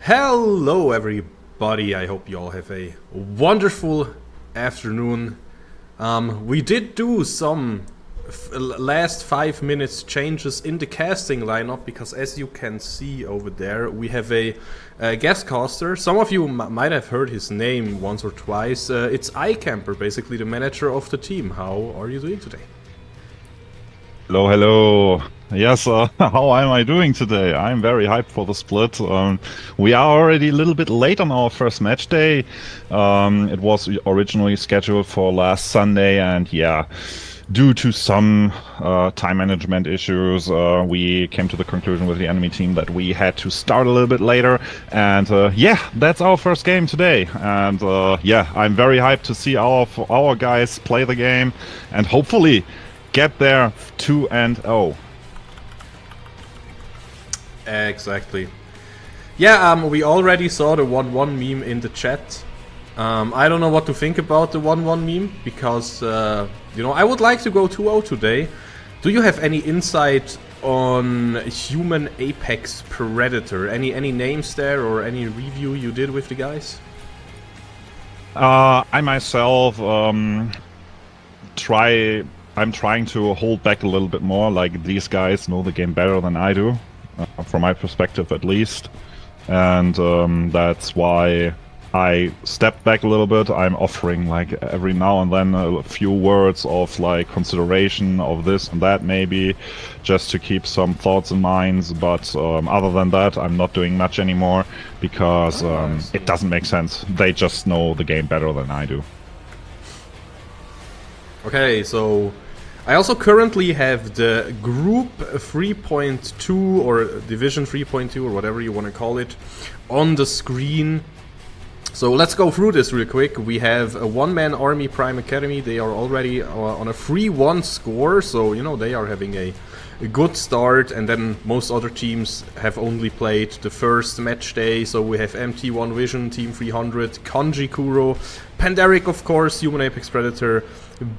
Hello everybody, I hope you all have a wonderful afternoon. We did do some last 5 minutes changes in the casting lineup because as you can see over there we have a guest caster. Some of you might have heard his name once or twice. It's iCamper, basically the manager of the team. How are you doing today? Hello, hello. Yes, how am I doing today? I'm very hyped for the split. We are already a little bit late on our first match day. It was originally scheduled for last Sunday, and yeah, due to some time management issues, we came to the conclusion with the enemy team that we had to start a little bit later. And yeah, that's our first game today. And yeah, I'm very hyped to see our guys play the game and hopefully get there 2-0. Exactly. Yeah, we already saw the 1-1 meme in the chat. I don't know what to think about the 1-1 meme because, you know, I would like to go 2-0 today. Do you have any insight on human apex predator? Any names there or any review you did with the guys? I myself I'm trying to hold back a little bit more. Like, these guys know the game better than I do, from my perspective at least. And that's why I stepped back a little bit. I'm offering like every now and then a few words of like consideration of this and that maybe, just to keep some thoughts in minds. But other than that, I'm not doing much anymore because it doesn't make sense. They just know the game better than I do. Okay, so I also currently have the Group 3.2 or Division 3.2 or whatever you want to call it on the screen. So let's go through this real quick. We have a one-man army Prime Academy. They are already on a 3-1 score, so you know they are having a good start. And then most other teams have only played the first match day. So we have MT1 Vision, Team 300, Kanji Kuro, Pandaric of course, Human Apex Predator,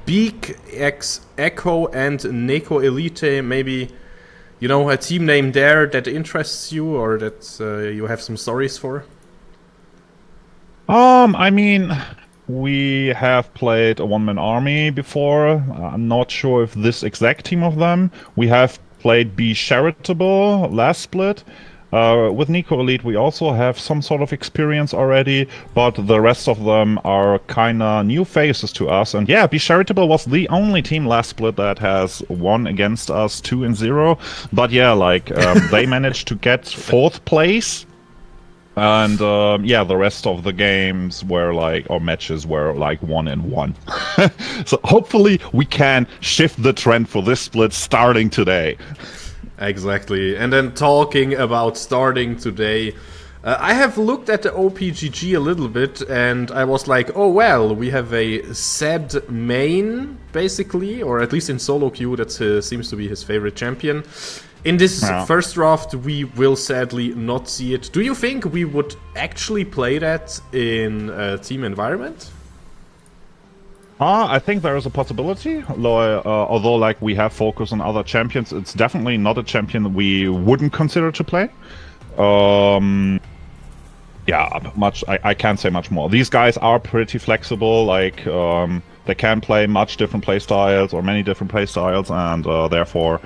Beak X Echo, and Neko Elite. Maybe, you know, a team name there that interests you or that you have some stories for? I mean, we have played a one-man army before. I'm not sure if this exact team of them. We have played Be Charitable last split. With Nico Elite, we also have some sort of experience already, but the rest of them are kinda new faces to us. And yeah, Be Charitable was the only team last split that has won against us 2-0. But yeah, like, they managed to get 4th place. And yeah, the rest of the games were like, or matches were like 1-1. So hopefully we can shift the trend for this split starting today. Exactly. And then talking about starting today, I have looked at the OPGG a little bit and I was like, oh well, we have a Zed main basically, or at least in solo queue that seems to be his favorite champion. In this first draft, we will sadly not see it. Do you think we would actually play that in a team environment? I think there is a possibility, although like we have focus on other champions, it's definitely not a champion we wouldn't consider to play. Yeah, I can't say much more. These guys are pretty flexible, like they can play much different playstyles or many different playstyles, and therefore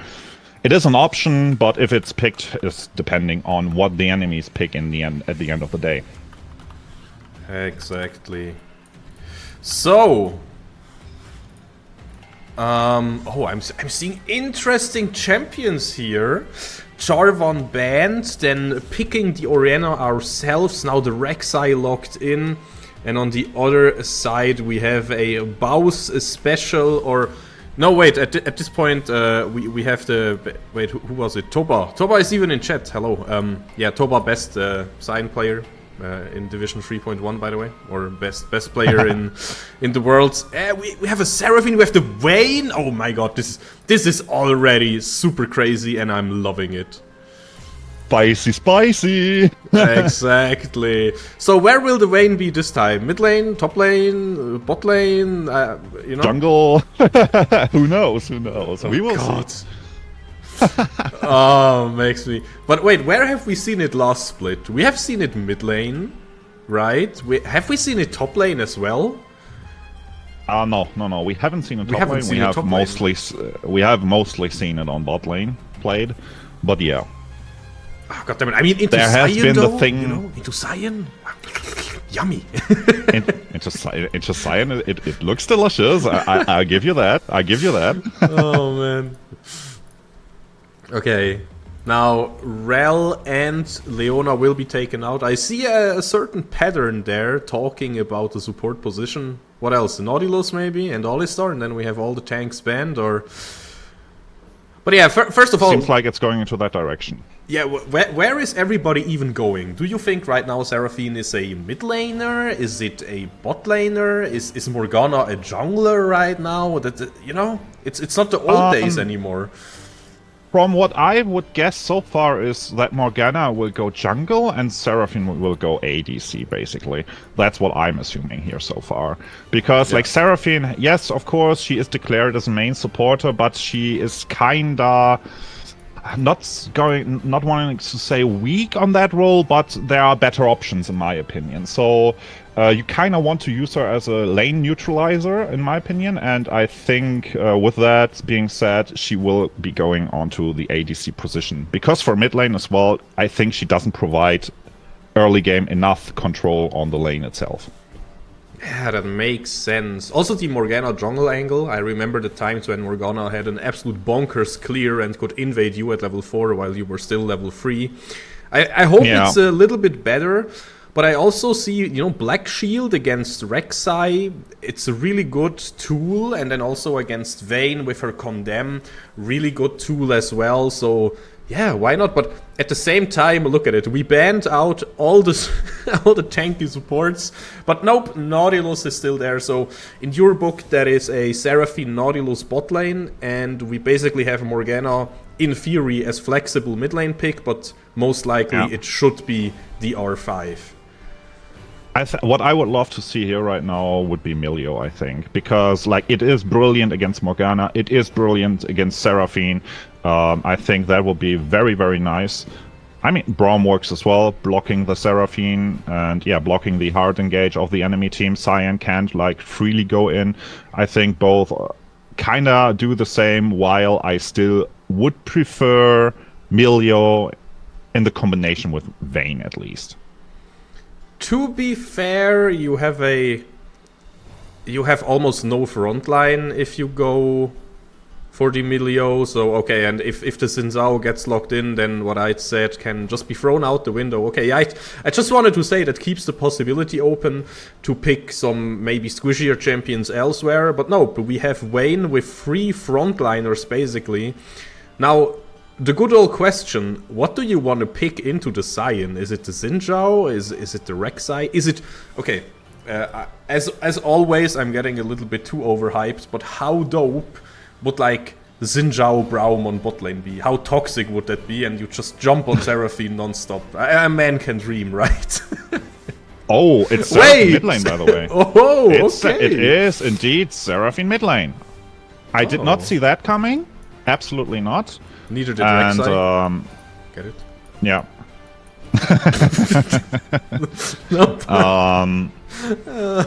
it is an option, but if it's picked, it's depending on what the enemies pick in the end, at the end of the day. Exactly. So, oh, I'm seeing interesting champions here. Jarvan banned, then picking the Oriana ourselves. Now the Rek'Sai locked in, and on the other side we have a Baus special or. No, wait, at this point, we have the... Wait, who was it? Toba. Toba is even in chat, hello. Yeah, Toba, best sign player in Division 3.1, by the way. Or best player in the world. We have a Seraphine, we have the Vayne! Oh my god, this is already super crazy and I'm loving it. Spicy! Exactly. So where will the Vayne be this time? Mid lane, top lane, bot lane, you know? Jungle? Who knows? We will see. Oh, makes me... But wait, where have we seen it last split? We have seen it mid lane, right? Have we seen it top lane as well? No. We haven't seen it top haven't lane. seen it top lane. We have mostly seen it on bot lane played, but yeah. Oh, God damn it. I mean, into There has Sion, been though, the thing... you know? Into Sion? Yummy. Into Sion, it looks delicious. I'll give you that. Oh, man. Okay. Now, Rel and Leona will be taken out. I see a certain pattern there talking about the support position. What else? Nautilus, maybe? And Alistar? And then we have all the tanks banned, or... But yeah, first of all... Seems like it's going into that direction. Yeah, where is everybody even going? Do you think right now Seraphine is a mid laner? Is it a bot laner? Is Morgana a jungler right now? You know, it's not the old days anymore. From what I would guess so far is that Morgana will go jungle and Seraphine will go ADC, basically. That's what I'm assuming here so far. Because, like, Seraphine, yes, of course, she is declared as a main supporter, but she is kinda... not wanting to say weak on that role, but there are better options in my opinion. So you kind of want to use her as a lane neutralizer in my opinion, and I think with that being said, she will be going onto the ADC position, because for mid lane as well, I think she doesn't provide early game enough control on the lane itself. Yeah, that makes sense. Also the Morgana jungle angle. I remember the times when Morgana had an absolute bonkers clear and could invade you at level 4 while you were still level 3. I hope it's a little bit better, but I also see, you know, Black Shield against Rek'Sai. It's a really good tool, and then also against Vayne with her Condemn, really good tool as well. So yeah, why not? But at the same time, look at it. We banned out all the all the tanky supports, but nope, Nautilus is still there. So in your book, there is a Seraphine Nautilus bot lane, and we basically have Morgana in theory as flexible mid lane pick, but most likely it should be the R5. What I would love to see here right now would be Milio, I think, because like it is brilliant against Morgana, it is brilliant against Seraphine. I think that will be very, very nice. I mean, Braum works as well, blocking the Seraphine and blocking the hard engage of the enemy team. Cyan can't like freely go in. I think both kinda do the same, while I still would prefer Milio in the combination with Vayne at least. To be fair, you have almost no front line if you go for the Milio. So okay, and if the Xin Zhao gets locked in, then what I said can just be thrown out the window. Okay, I just wanted to say that keeps the possibility open to pick some maybe squishier champions elsewhere. But no, we have Vayne with 3 frontliners basically. Now, the good old question, what do you want to pick into the Cyan? Is it the Xin Zhao? Is it the Rek'Sai? Is it... Okay, as always, I'm getting a little bit too overhyped, but how dope would like Xin Zhao Braum on bot lane be? How toxic would that be? And you just jump on Seraphine non-stop. A man can dream, right? Oh, it's Seraphine mid lane, by the way. Oh, okay. It is indeed Seraphine mid lane. I did not see that coming. Absolutely not. Neither did Rek'Sai. Get it? Yeah. Nope.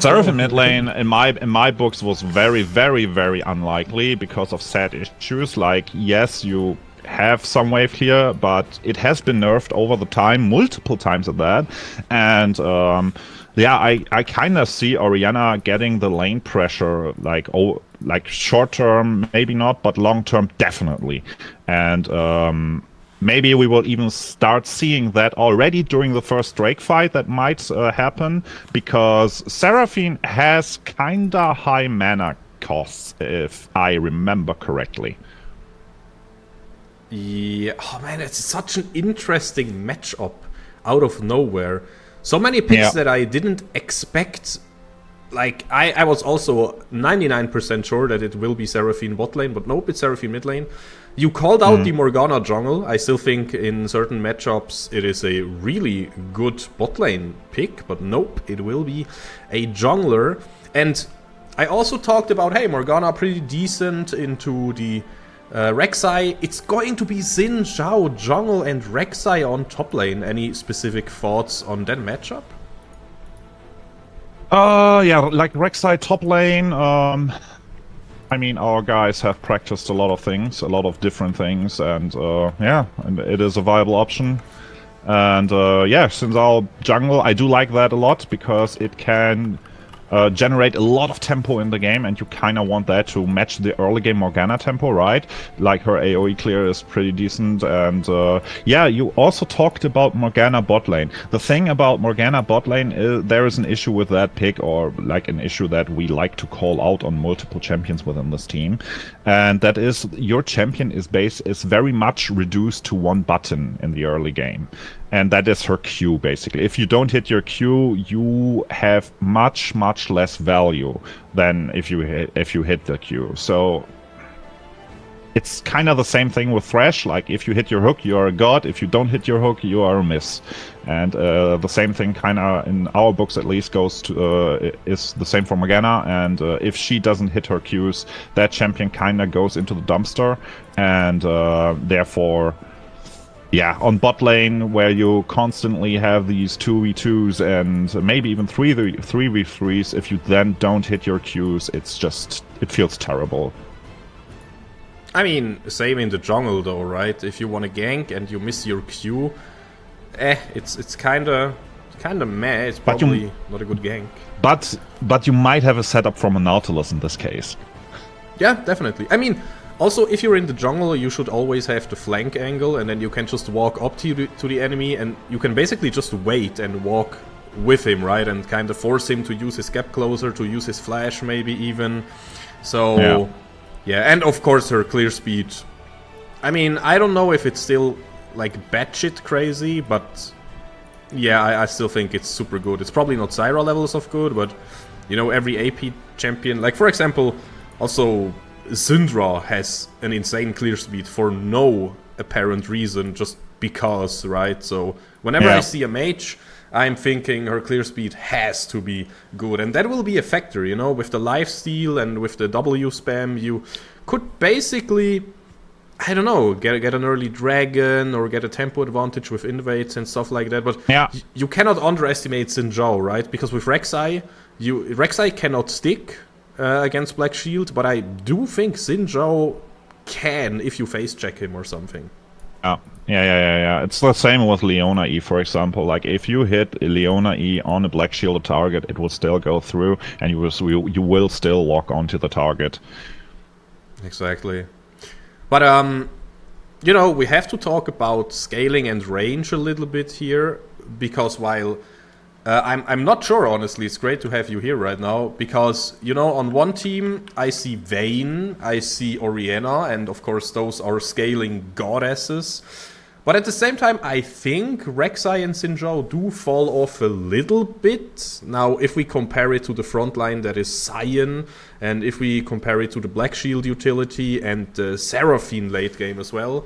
Seraphine mid lane in my books was very, very, very unlikely because of sad issues. Like, yes, you have some wave clear, but it has been nerfed over the time, multiple times at that. And I kind of see Orianna getting the lane pressure, like short term, maybe not, but long term, definitely. And maybe we will even start seeing that already during the first Drake fight. That might happen, because Seraphine has kinda high mana costs, if I remember correctly. Yeah, oh man, it's such an interesting matchup out of nowhere. So many picks that I didn't expect. Like, I was also 99% sure that it will be Seraphine bot lane, but nope, it's Seraphine mid lane. You called out the Morgana jungle. I still think in certain matchups it is a really good bot lane pick, but nope, it will be a jungler. And I also talked about, hey, Morgana pretty decent into the Rek'Sai, it's going to be Xin Zhao jungle and Rek'Sai on top lane. Any specific thoughts on that matchup? Yeah, like Rek'Sai top lane. I mean, our guys have practiced a lot of things, a lot of different things, and yeah, and it is a viable option. And yeah, Xin Zhao jungle, I do like that a lot because it can generate a lot of tempo in the game, and you kind of want that to match the early game Morgana tempo, right? Like her AoE clear is pretty decent, and yeah, you also talked about Morgana bot lane. The thing about Morgana bot lane is there is an issue with that pick, or like an issue that we like to call out on multiple champions within this team, and that is your champion is very much reduced to one button in the early game. And that is her Q, basically. If you don't hit your Q, you have much less value than if you hit the Q. So it's kind of the same thing with Thresh. Like, if you hit your hook, you are a god. If you don't hit your hook, you are a miss. And the same thing, kind of in our books at least, goes to is the same for Morgana. And if she doesn't hit her Qs, that champion kind of goes into the dumpster. And therefore, yeah, on bot lane, where you constantly have these 2v2s and maybe even 3v3s, if you then don't hit your Qs, it feels terrible. I mean, same in the jungle though, right? If you want to gank and you miss your Q, it's kinda meh. It's probably not a good gank. But you might have a setup from a Nautilus in this case. Yeah, definitely. I mean, also, if you're in the jungle, you should always have the flank angle, and then you can just walk up to the enemy, and you can basically just wait and walk with him, right? And kind of force him to use his gap closer, to use his flash maybe even. So, yeah, and of course her clear speed. I mean, I don't know if it's still like batshit crazy, but yeah, I still think it's super good. It's probably not Zyra levels of good, but you know, every AP champion, like for example, also Syndra has an insane clear speed for no apparent reason, just because, right? So whenever I see a mage, I'm thinking her clear speed has to be good, and that will be a factor, you know, with the lifesteal and with the W spam, you could basically, I don't know, get an early dragon or get a tempo advantage with invades and stuff like that, but you cannot underestimate Xin Zhao, right? Because with Rek'Sai, Rek'Sai cannot stick against Black Shield, but I do think Xin Zhao can if you face check him or something. Yeah. It's the same with Leona E, for example. Like, if you hit Leona E on a Black Shield target, it will still go through, and you will still lock onto the target. Exactly. But you know, we have to talk about scaling and range a little bit here, because while I'm not sure, honestly. It's great to have you here right now, because, you know, on one team I see Vayne, I see Orianna, and of course those are scaling goddesses. But at the same time, I think Rek'Sai and Xin Zhao do fall off a little bit. Now, if we compare it to the front line that is Sion, and if we compare it to the Black Shield utility and the Seraphine late game as well.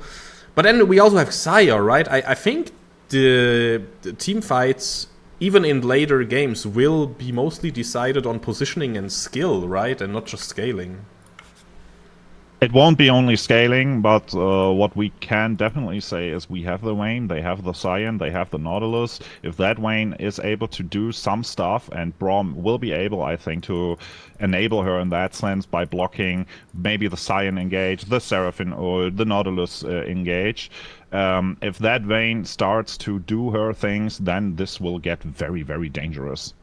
But then we also have Xayah, right? I think the team fights, even in later games, will be mostly decided on positioning and skill, right? And not just scaling. It won't be only scaling, but what we can definitely say is we have the Vayne, they have the Sion, they have the Nautilus. If that Vayne is able to do some stuff, and Braum will be able, I think, to enable her in that sense by blocking maybe the Sion engage, the Seraphine or the Nautilus engage. If that Vayne starts to do her things, then this will get very, very dangerous.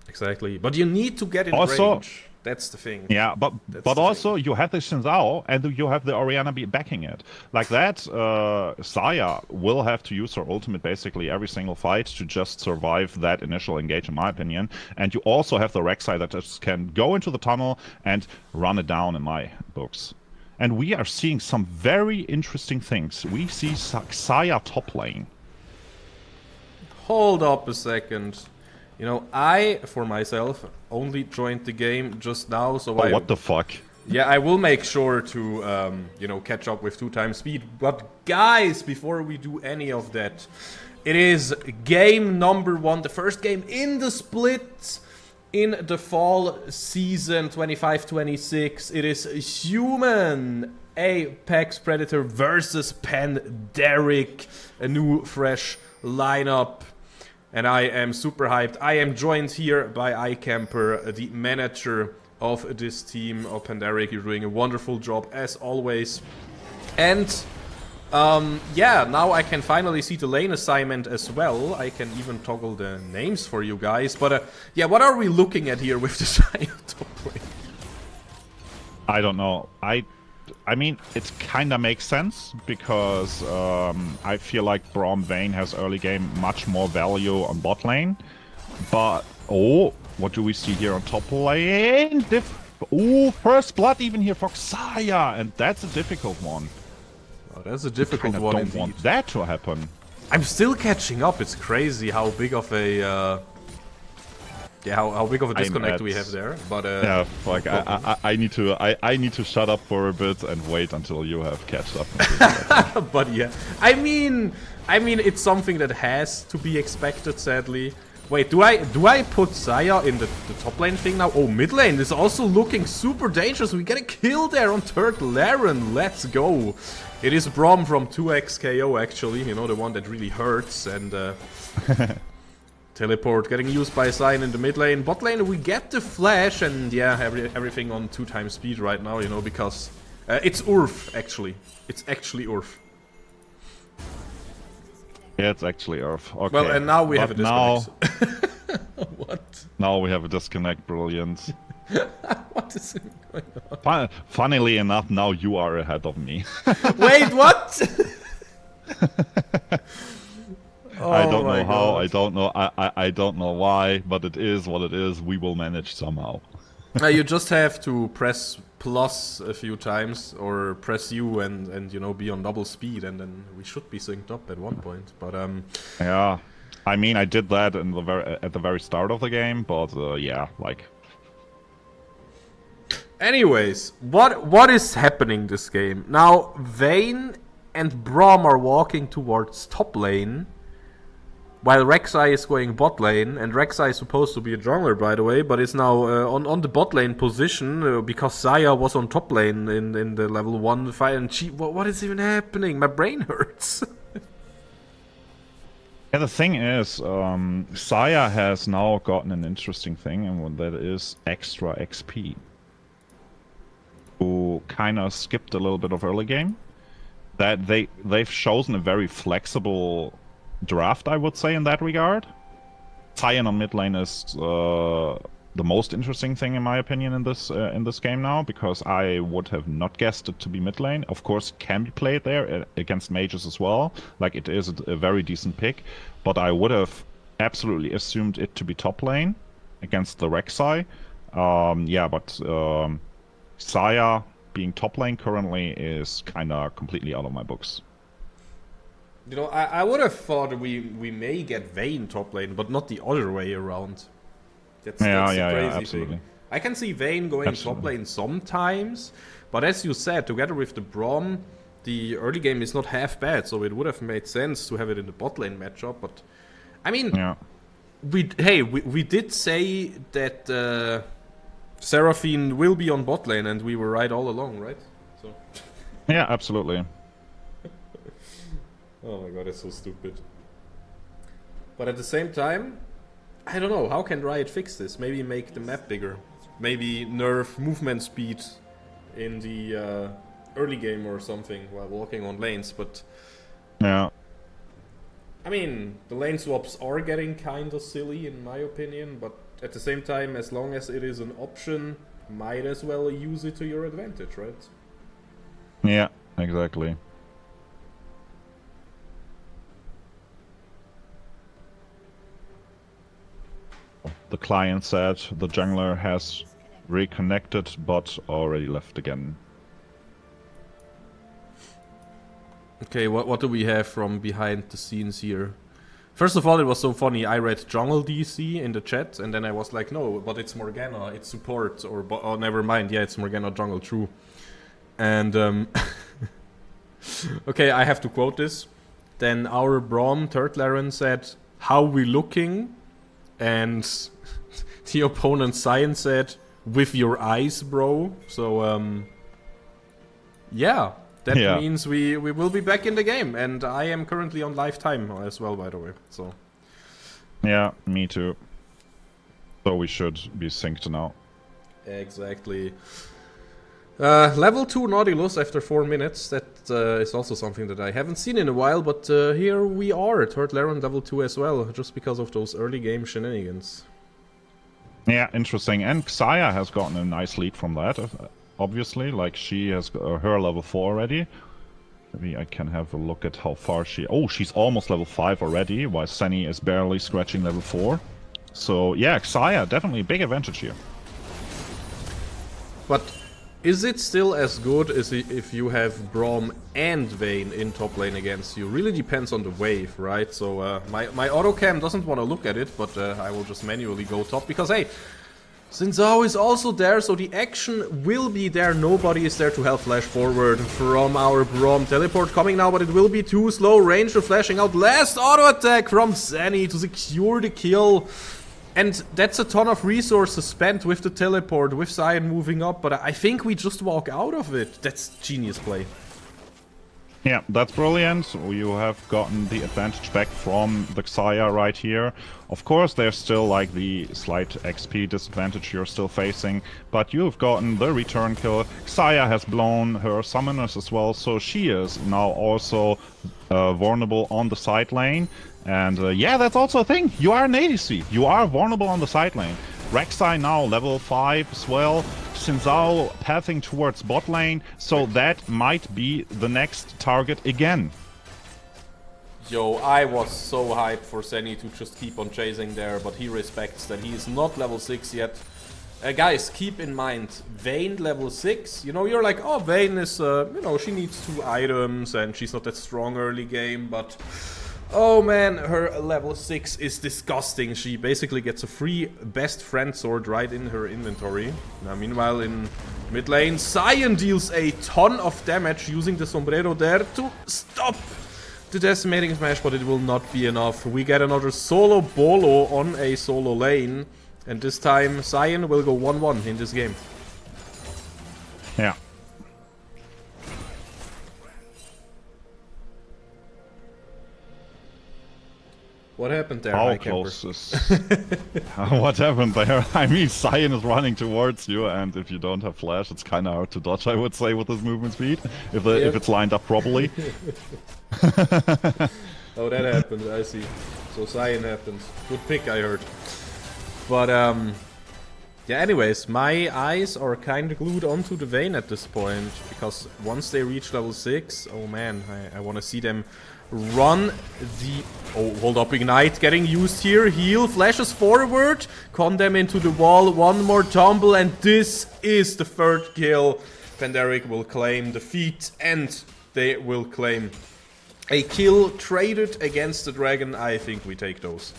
Exactly. But you need to get in range. That's the thing. Yeah, but also you have the Xin Zhao and you have the Orianna backing it. Like that, Xayah will have to use her ultimate basically every single fight to just survive that initial engage, in my opinion. And you also have the Rek'Sai that just can go into the tunnel and run it down, in my books. And we are seeing some very interesting things. We see Xayah top lane. Hold up a second. You know, I, for myself, only joined the game just now, so what the fuck? Yeah, I will make sure to, you know, catch up with 2x speed. But guys, before we do any of that, it is game number 1, the first game in the split in the fall season 25-26. It is Human Apex Predator versus Pandaric, a new fresh lineup. And I am super hyped. I am joined here by iCamper, the manager of this team of Pandaric. You're doing a wonderful job as always. And yeah, now I can finally see the lane assignment as well. I can even toggle the names for you guys. But yeah, what are we looking at here with the Xayah top lane? I don't know. I mean, it kind of makes sense because I feel like Braum Vayne has early game much more value on bot lane. But, oh, what do we see here on top lane? Oh, first blood even here for Xayah, and that's a difficult one. Oh, that's a difficult one don't indeed. Want that to happen. I'm still catching up. It's crazy how big of a how big of a disconnect we have there. But yeah, like I need to shut up for a bit and wait until you have catched up. But yeah, I mean it's something that has to be expected. Sadly. Wait, do I put Xayah in the top lane thing now? Oh, mid lane is also looking super dangerous. We get a kill there on third Laren. Let's go. It is Braum from 2x KO actually, you know, the one that really hurts. And teleport getting used by Xayah in the mid lane. Bot lane we get the flash and yeah, everything on 2x speed right now, you know, because it's Urf actually. It's actually Urf. Yeah, it's actually Earth. Okay. Well, and now we have a disconnect. What? Now we have a disconnect. Brilliant. What is going on? Funnily enough, now you are ahead of me. Wait, what? I don't know how. I don't know. I don't know why. But it is what it is. We will manage somehow. You just have to press plus a few times, or press U and you know be on double speed, and then we should be synced up at one point. But yeah, I mean I did that in at the very start of the game, but yeah, like. Anyways, what is happening this game now? Vayne and Braum are walking towards top lane, while Rek'Sai is going bot lane, and Rek'Sai is supposed to be a jungler, by the way, but is now on the bot lane position because Xayah was on top lane in the level 1 fight, and what is even happening? My brain hurts. Yeah, the thing is, Xayah has now gotten an interesting thing, and that is extra XP. Who kind of skipped a little bit of early game. That they've chosen a very flexible draft, I would say, in that regard. Xayah on mid lane is the most interesting thing in my opinion in this game now, because I would have not guessed it to be mid lane. Of course, it can be played there against mages as well. Like, it is a very decent pick, but I would have absolutely assumed it to be top lane against the Rek'Sai. Yeah, but Xayah being top lane currently is kind of completely out of my books. You know, I would have thought we may get Vayne top lane, but not the other way around. That's the crazy absolutely. thing. I can see Vayne going top lane sometimes, but as you said, together with the Braum, the early game is not half bad, so it would have made sense to have it in the bot lane matchup. But I mean, yeah. we did say that Seraphine will be on bot lane, and we were right all along, right? So. Yeah, absolutely. Oh my god, it's so stupid. But at the same time, I don't know, how can Riot fix this? Maybe make the map bigger. Maybe nerf movement speed in the early game or something while walking on lanes, but... Yeah. I mean, the lane swaps are getting kinda silly in my opinion, but at the same time, as long as it is an option, might as well use it to your advantage, right? Yeah, exactly. The client said the jungler has reconnected, but already left again. Okay, what do we have from behind the scenes here? First of all, it was so funny. I read jungle DC in the chat, and then I was like, no, but it's Morgana, it's support, or oh, never mind. Yeah, it's Morgana jungle, true. And okay, I have to quote this. Then our Braum third Laren said, "How we looking?" And the opponent Cyan said, "With your eyes, bro." So Yeah, that Yeah. means we will be back in the game, and I am currently on lifetime as well, by the way. So Yeah, me too. So we should be synced now. exactly. Level 2 Nautilus after 4 minutes. That is also something that I haven't seen in a while, but here we are, third Laren level 2 as well, just because of those early game shenanigans. Yeah, interesting. And Xayah has gotten a nice lead from that, obviously. Like, she has her level 4 already. Maybe I can have a look at how far she... Oh, she's almost level 5 already, while Senny is barely scratching level 4. So, yeah, Xayah, definitely a big advantage here. But is it still as good as if you have Braum and Vayne in top lane against you? Really depends on the wave, right? So my auto cam doesn't want to look at it, but I will just manually go top because, hey, Xin Zhao is also there, so the action will be there. Nobody is there to help flash forward from our Braum. Teleport coming now, but it will be too slow. Ranger flashing out. Last auto attack from Zenny to secure the kill. And that's a ton of resources spent with the teleport, with Sion moving up, but I think we just walk out of it. That's genius play. Yeah, that's brilliant. You have gotten the advantage back from the Xayah right here. Of course, there's still like the slight XP disadvantage you're still facing, but you've gotten the return kill. Xayah has blown her summoners as well, so she is now also vulnerable on the side lane. And yeah, that's also a thing. You are an ADC. You are vulnerable on the side lane. Rek'Sai now level 5 as well. Xin Zhao pathing towards bot lane, so that might be the next target again. Yo, I was so hyped for Zenny to just keep on chasing there, but he respects that he is not level 6 yet. Guys, keep in mind, Vayne level 6, you know, you're like, oh, Vayne is, you know, she needs 2 items and she's not that strong early game, but... Oh man, her level 6 is disgusting. She basically gets a free best friend sword right in her inventory. Now meanwhile in mid lane, Sion deals a ton of damage using the sombrero there to stop the decimating smash, but it will not be enough. We get another solo bolo on a solo lane, and this time Sion will go 1-1 in this game. Yeah. What happened there? How close is... What happened there? I mean, Sion is running towards you, and if you don't have flash, it's kind of hard to dodge, I would say, with his movement speed, if it's lined up properly. Oh, that happened, I see. So Sion happened. Good pick, I heard. But, yeah, anyways, my eyes are kind of glued onto the Vayne at this point, because once they reach level 6, oh man, I want to see them run the... Oh, hold up, Ignite getting used here. Heal, flashes forward, con them into the wall, one more tumble, and this is the third kill. Pandaric will claim defeat, and they will claim a kill traded against the dragon. I think we take those.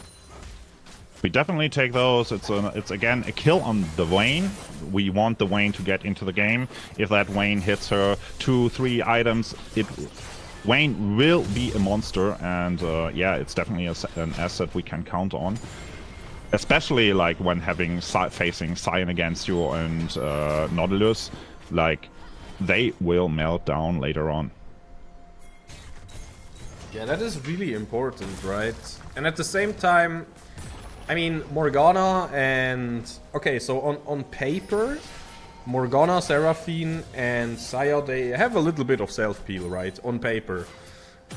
We definitely take those. It's again a kill on the Vayne. We want the Vayne to get into the game. If that Vayne hits her 2-3 items, Vayne will be a monster, and yeah, it's definitely an asset we can count on. Especially like when facing Sion against you and Nautilus, like they will melt down later on. Yeah, that is really important, right? And at the same time, I mean, Morgana and... Okay, so on paper, Morgana, Seraphine, and Xayah, they have a little bit of self-peel, right? On paper.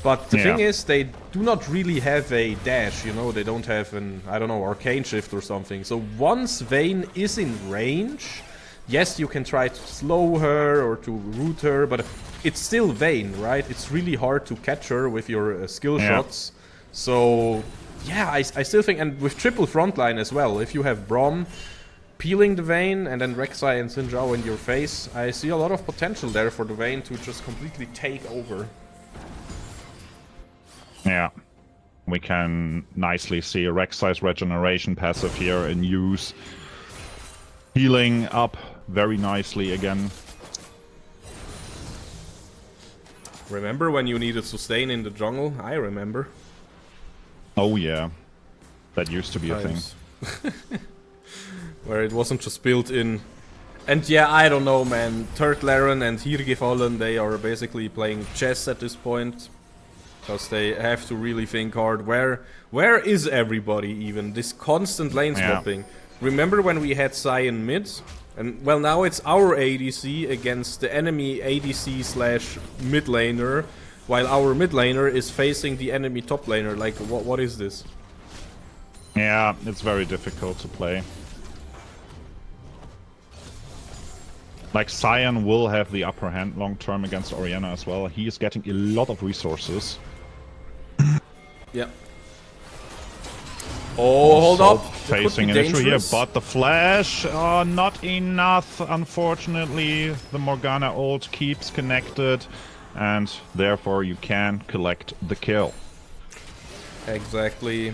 But the thing is, they do not really have a dash, you know? They don't have an, I don't know, arcane shift or something. So once Vayne is in range, yes, you can try to slow her or to root her, but it's still Vayne, right? It's really hard to catch her with your skill shots. So, yeah, I still think, and with triple frontline as well, if you have Braum peeling the Vayne and then Rek'Sai and Xin Zhao in your face, I see a lot of potential there for the Vayne to just completely take over. Yeah, we can nicely see Rek'Sai's regeneration passive here in use. Healing up very nicely again. Remember when you needed sustain in the jungle? I remember. Oh yeah, that used to be a thing. Where it wasn't just built in And yeah, I don't know, man. Turtlaren and Hirgifallen, they are basically playing chess at this point. Because they have to really think hard. Where is everybody even? This constant lane swapping. Remember when we had Cyan mid? And well, now it's our ADC against the enemy ADC slash mid laner. While our mid laner is facing the enemy top laner. Like, what is this? Yeah, it's very difficult to play. Like, Cyan will have the upper hand long term against Orianna as well. He is getting a lot of resources. Yeah. Oh, hold up. Facing an issue here, but the flash, not enough, unfortunately. The Morgana ult keeps connected, and therefore you can collect the kill. Exactly.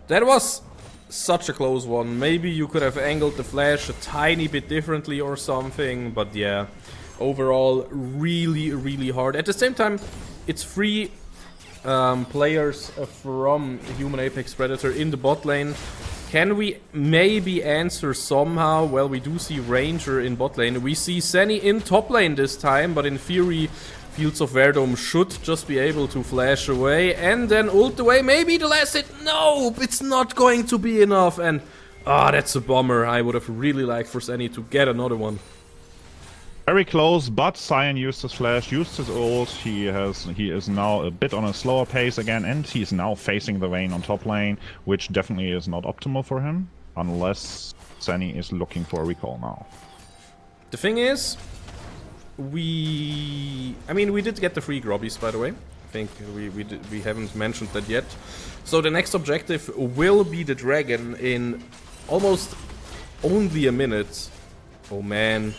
That was such a close one. Maybe you could have angled the flash a tiny bit differently or something, but yeah. Overall, really, really hard. At the same time, it's free players from Human Apex Predator in the bot lane. Can we maybe answer somehow? Well, we do see Ranger in bot lane. We see Senny in top lane this time, but in theory, Fields of Verdom should just be able to flash away and then ult away. Maybe the last hit. No, it's not going to be enough. And that's a bummer. I would have really liked for Senny to get another one. Very close, but Cyan used his flash, used his ult. He is now a bit on a slower pace again, and he's now facing the Vayne on top lane, which definitely is not optimal for him, unless Senny is looking for a recall now. The thing is, we did get the free grobbies, by the way. I think we haven't mentioned that yet. So the next objective will be the dragon in almost only a minute. Oh man.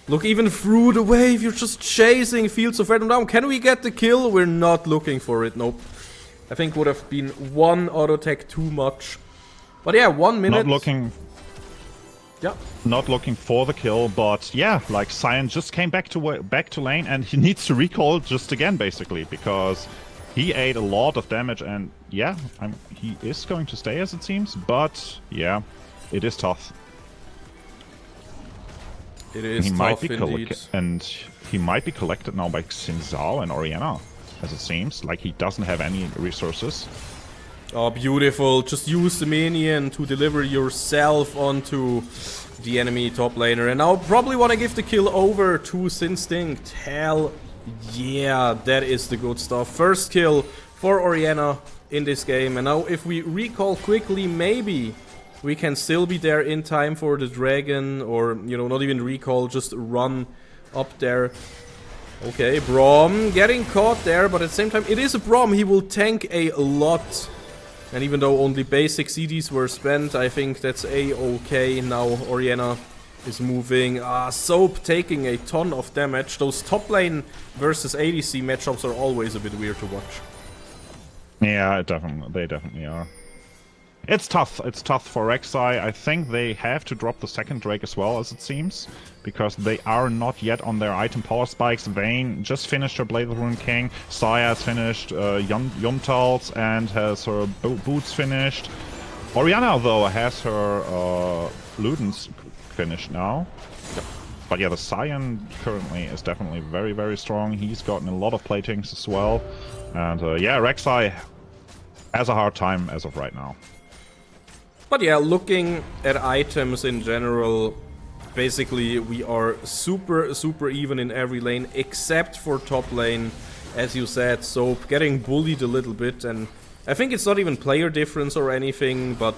Look, even through the wave, you're just chasing Fields of Verdom down. Can we get the kill? We're not looking for it, nope. I think would have been one auto attack too much. But yeah, 1 minute. Not looking for the kill, but yeah, like Cyan just came back to lane, and he needs to recall just again, basically, because he ate a lot of damage, and yeah, he is going to stay as it seems, but yeah, it is tough. It is tough indeed. And he might be collected now by Xin Zhao and Orianna, as it seems. Like, he doesn't have any resources. Oh, beautiful. Just use the minion to deliver yourself onto the enemy top laner. And now probably want to give the kill over to Sinstinct. Hell yeah, that is the good stuff. First kill for Orianna in this game. And now if we recall quickly, maybe we can still be there in time for the dragon, or, you know, not even recall, just run up there. Okay, Braum getting caught there, but at the same time, it is a Braum. He will tank a lot. And even though only basic CDs were spent, I think that's a-okay. Now Orianna is moving. Soap taking a ton of damage. Those top lane versus ADC matchups are always a bit weird to watch. Yeah, they definitely are. It's tough. It's tough for Rek'Sai. I think they have to drop the second Drake as well, as it seems, because they are not yet on their item power spikes. Vayne just finished her Blade of the Ruined King. Saya has finished Yumtal's and has her boots finished. Orianna, though, has her Ludens finished now. But yeah, the Cyan currently is definitely very, very strong. He's gotten a lot of platings as well. And yeah, Rek'Sai has a hard time as of right now. But yeah, looking at items in general, basically we are super even in every lane except for top lane, as you said. So getting bullied a little bit, and I think it's not even player difference or anything, but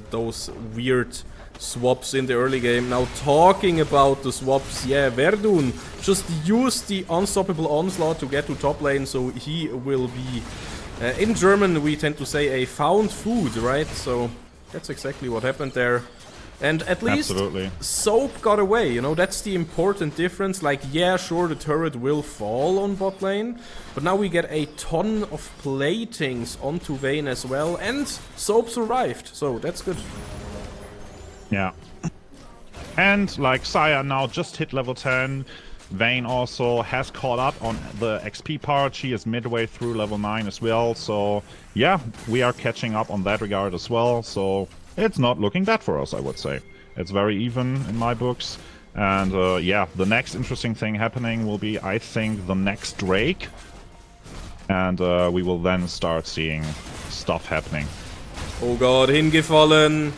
those weird swaps in the early game. Now talking about the swaps, yeah, Verdun just used the unstoppable onslaught to get to top lane, so he will be, in German we tend to say, a found food, right? So that's exactly what happened there. And at least Soap got away, you know, that's the important difference. Like, yeah, sure, the turret will fall on bot lane, but now we get a ton of platings onto Vayne as well, and Soap survived, so that's good. Yeah. And, like, Saya now just hit level 10. Vayne also has caught up on the XP part. She is midway through level 9 as well. So, yeah, we are catching up on that regard as well. So, it's not looking bad for us, I would say. It's very even in my books. And yeah, the next interesting thing happening will be, I think, the next Drake. And we will then start seeing stuff happening. Oh god, hingefallen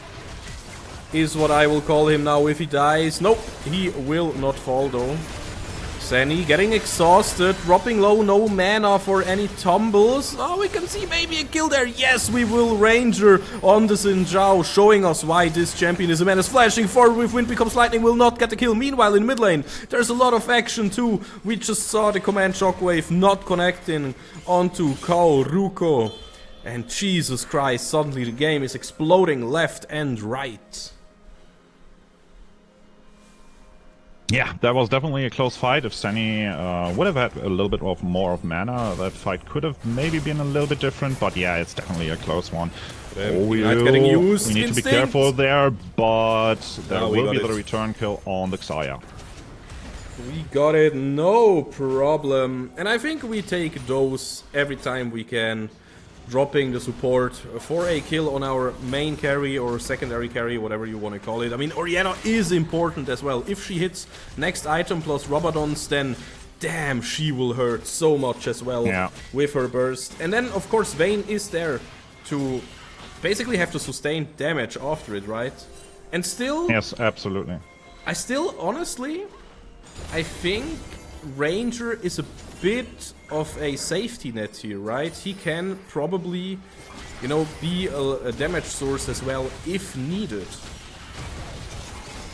is what I will call him now if he dies. Nope, he will not fall though. Zenny getting exhausted, dropping low, no mana for any tumbles. Oh, we can see maybe a kill there. Yes, we will Ranger on the Xin Zhao, showing us why this champion is a menace. Flashing forward with Wind Becomes Lightning, will not get the kill. Meanwhile, in mid lane, there's a lot of action too. We just saw the command shockwave not connecting onto Kao Ruko. And Jesus Christ, suddenly the game is exploding left and right. Yeah, that was definitely a close fight. If Zenny would have had a little bit of more of mana, that fight could have maybe been a little bit different. But yeah, it's definitely a close one. We need to be careful there, but there will be the return kill on the Xayah. We got it, no problem. And I think we take those every time we can. Dropping the support for a kill on our main carry or secondary carry, whatever you want to call it. I mean, Orianna is important as well. If she hits next item plus Rabadons, then damn, she will hurt so much as well with her burst. And then, of course, Vayne is there to basically have to sustain damage after it, right? And still... Yes, absolutely. I still, honestly, I think Ranger is a bit of a safety net here, right? He can probably, you know, be a damage source as well if needed.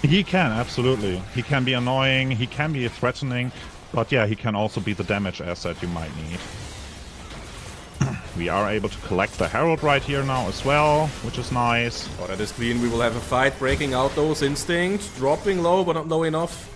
He can, absolutely. He can be annoying, he can be threatening, but yeah, he can also be the damage asset you might need. We are able to collect the Herald right here now as well, which is nice. Oh, that is clean. We will have a fight breaking out those instincts. Dropping low, but not low enough.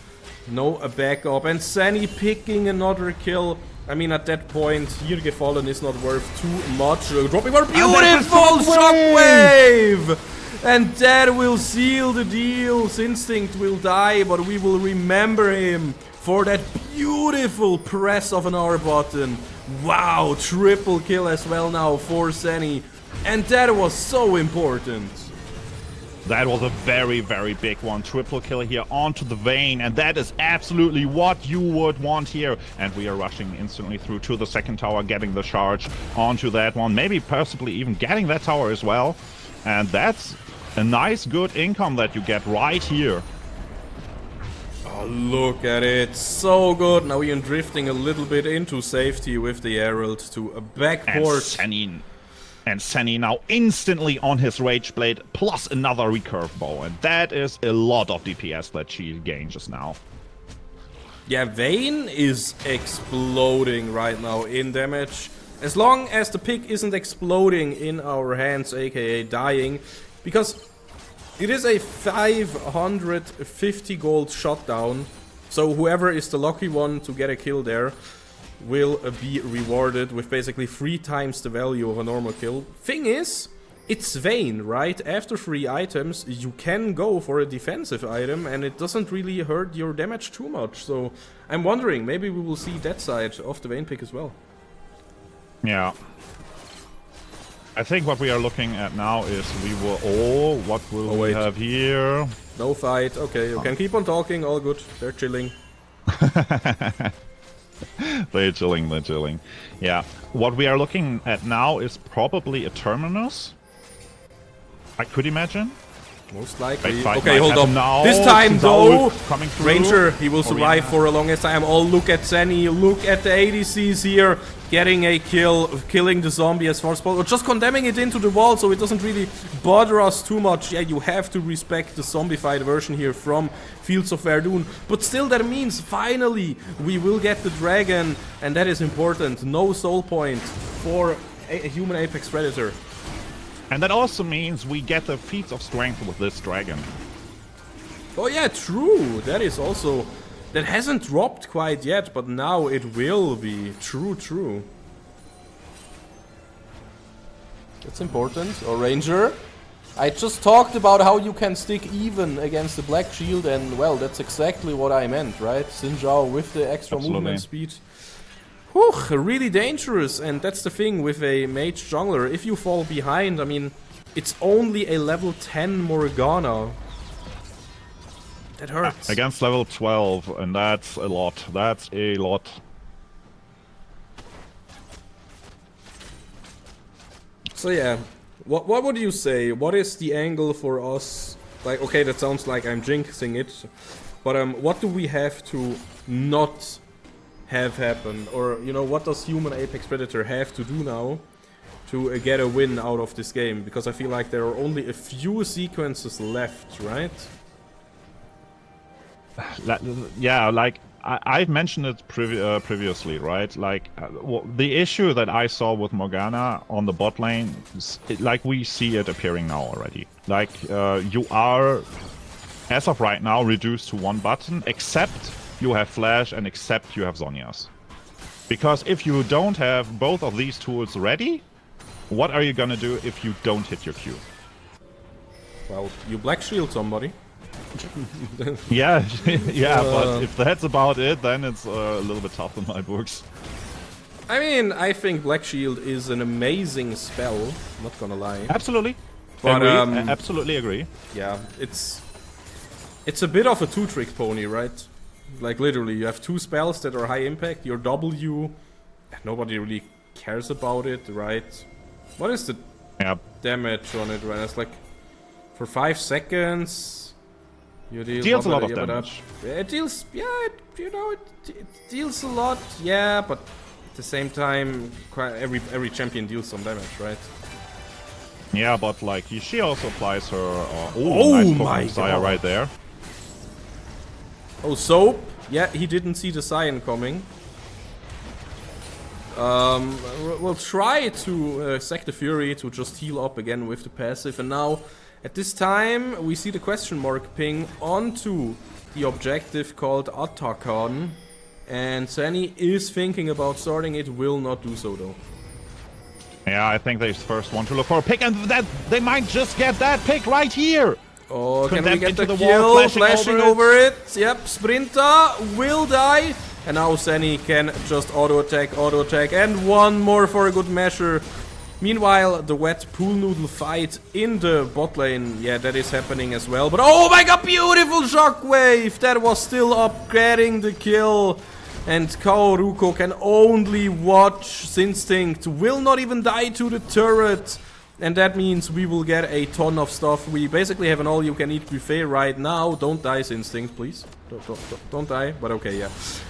No, a backup. And Zenny picking another kill. I mean, at that point, Hingefallen is not worth too much. Dropping more beautiful shockwave! And that will seal the deal. Instinct will die, but we will remember him for that beautiful press of an R button. Wow, triple kill as well now for Zenny. And that was so important. That was a very, very big one. Triple kill here onto the Vayne, and that is absolutely what you would want here. And we are rushing instantly through to the second tower, getting the charge onto that one. Maybe possibly even getting that tower as well. And that's a nice, good income that you get right here. Oh, look at it. So good. Now we are drifting a little bit into safety with the Herald to a backport. And Zenny now instantly on his Rage Blade, plus another recurve bow. And that is a lot of DPS that she gains just now. Yeah, Vayne is exploding right now in damage. As long as the pick isn't exploding in our hands, aka dying. Because it is a 550 gold shutdown. So whoever is the lucky one to get a kill there will be rewarded with basically 3 times the value of a normal kill. Thing is, it's Vayne, right? After 3 items, you can go for a defensive item and it doesn't really hurt your damage too much. So I'm wondering, maybe we will see that side of the Vayne pick as well. Yeah. I think what we are looking at now is we will... Oh, what will we have here? No fight. Okay, you can keep on talking. All good. They're chilling. They're chilling. Yeah. What we are looking at now is probably a Terminus. I could imagine. Most likely. Okay, hold on. Now. This time, though, coming through. Ranger, he will survive for a longest time. Oh, look at Zenny. Look at the ADCs here. Getting a kill, killing the zombie as far as possible. Just condemning it into the wall so it doesn't really bother us too much. Yeah, you have to respect the zombified version here from Fields of Verdun. But still, that means finally we will get the dragon. And that is important. No soul point for a human Apex Predator. And that also means we get the feats of strength with this dragon. Oh yeah, true. That is also... That hasn't dropped quite yet, but now it will be. True. That's important. Or Ranger. I just talked about how you can stick even against the Black Shield, and well, that's exactly what I meant, right? Xin Zhao with the extra movement speed. Whew, really dangerous, and that's the thing with a mage jungler. If you fall behind, I mean, it's only a level 10 Morgana. That hurts. Against level 12, and that's a lot. That's a lot. So yeah, what would you say? What is the angle for us? Like, okay, that sounds like I'm jinxing it, but what do we have to not have happen? Or, you know, what does human Apex Predator have to do now to get a win out of this game? Because I feel like there are only a few sequences left, right? Yeah, like I've mentioned it previously, right? Like the issue that I saw with Morgana on the bot lane, like we see it appearing now already. Like you are, as of right now, reduced to one button, except you have Flash and except you have Zhonya's. Because if you don't have both of these tools ready, what are you gonna do if you don't hit your Q? Well, you black shield somebody. Yeah, yeah, but if that's about it, then it's a little bit tough in my books. I mean, I think Black Shield is an amazing spell, not gonna lie. Absolutely. But, absolutely agree. Yeah, it's a bit of a two-trick pony, right? Like, literally, you have two spells that are high impact, your W, nobody really cares about it, right? What is the damage on it, right? It's like, for 5 sequends... You deals a lot of damage. It deals, yeah, it deals a lot, yeah, but at the same time, every champion deals some damage, right? Yeah, but like she also applies her. Oh nice my god! Right there. Oh, Soap. Yeah, he didn't see the Cyan coming. We'll try to sack the Fury to just heal up again with the passive, and now. At this time, we see the question mark ping onto the objective called Attackon, and Sani is thinking about starting it, will not do so though. Yeah, I think they first want to look for a pick, and that they might just get that pick right here! Oh, can we get the kill? Flashing over it. Yep, Sprinter will die, and now Sani can just auto-attack, and one more for a good measure. Meanwhile, the wet pool noodle fight in the bot lane, yeah, that is happening as well. But oh my god, beautiful shockwave! That was still up, getting the kill. And Kaoruko can only watch. Zinstinct will not even die to the turret. And that means we will get a ton of stuff. We basically have an all-you-can-eat buffet right now. Don't die, Zinstinct, please. Don't die, but okay, yeah.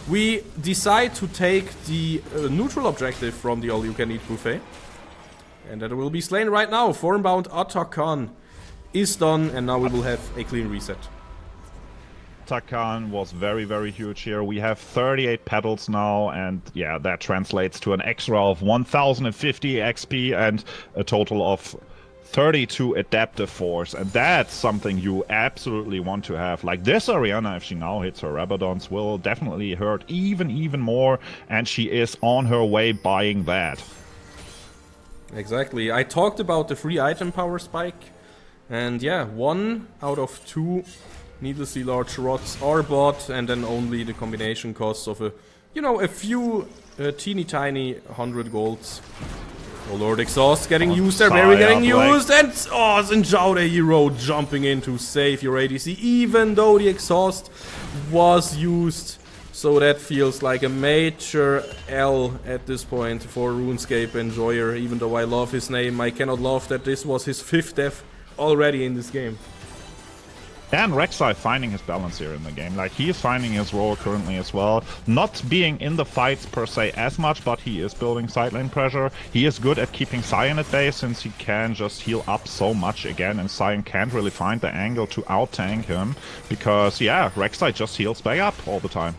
We decide to take the neutral objective from the all-you-can-eat buffet. And that will be slain right now. Formbound Attackon is done, and now we will have a clean reset. Attackon was very, very huge here. We have 38 petals now, and yeah, that translates to an extra of 1050 XP and a total of 32 adaptive force. And that's something you absolutely want to have. Like this Ariana, if she now hits her Rabadons, will definitely hurt even more, and she is on her way buying that. Exactly. I talked about the free item power spike, and yeah, 1 out of 2 needlessly large rods are bought, and then only the combination costs of a few teeny tiny 100 golds. Oh Lord, exhaust getting used there, very getting used, and oh, Zinzhao the hero jumping in to save your ADC, even though the exhaust was used. So that feels like a major L at this point for RuneScape Enjoyer. Even though I love his name, I cannot love that this was his 5th death already in this game. And Rek'Sai finding his balance here in the game. Like, he is finding his role currently as well. Not being in the fights per se as much, but he is building side lane pressure. He is good at keeping Cyan at bay, since he can just heal up so much again, and Cyan can't really find the angle to out-tank him. Because, yeah, Rek'Sai just heals back up all the time.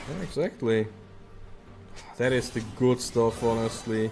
Yeah, exactly. That is the good stuff, honestly.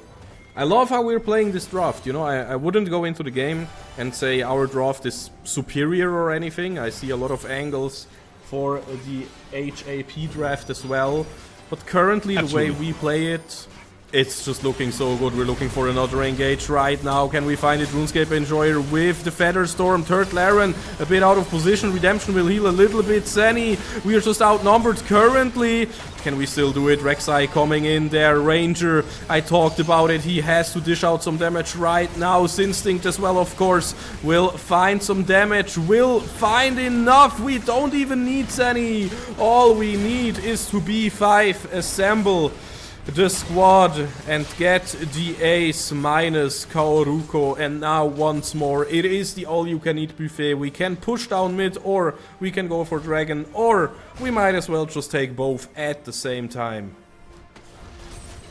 I love how we're playing this draft, you know, I wouldn't go into the game and say our draft is superior or anything. I see a lot of angles for the HAP draft as well. But currently, the way we play it, It's just looking so good. We're looking for another engage right now. Can we find it? RuneScape Enjoyer with the Feather Storm. Turtle Aaron a bit out of position. Redemption will heal a little bit. Zenny, we are just outnumbered currently. Can we still do it? Rek'Sai coming in there. Ranger, I talked about it. He has to dish out some damage right now. Sinstinct as well, of course, will find some damage. Will find enough. We don't even need Zenny. All we need is to B5 assemble the squad and get the ace minus Kaoruko, and now once more it is the all-you-can-eat buffet. We can push down mid, or we can go for dragon, or we might as well just take both at the same time.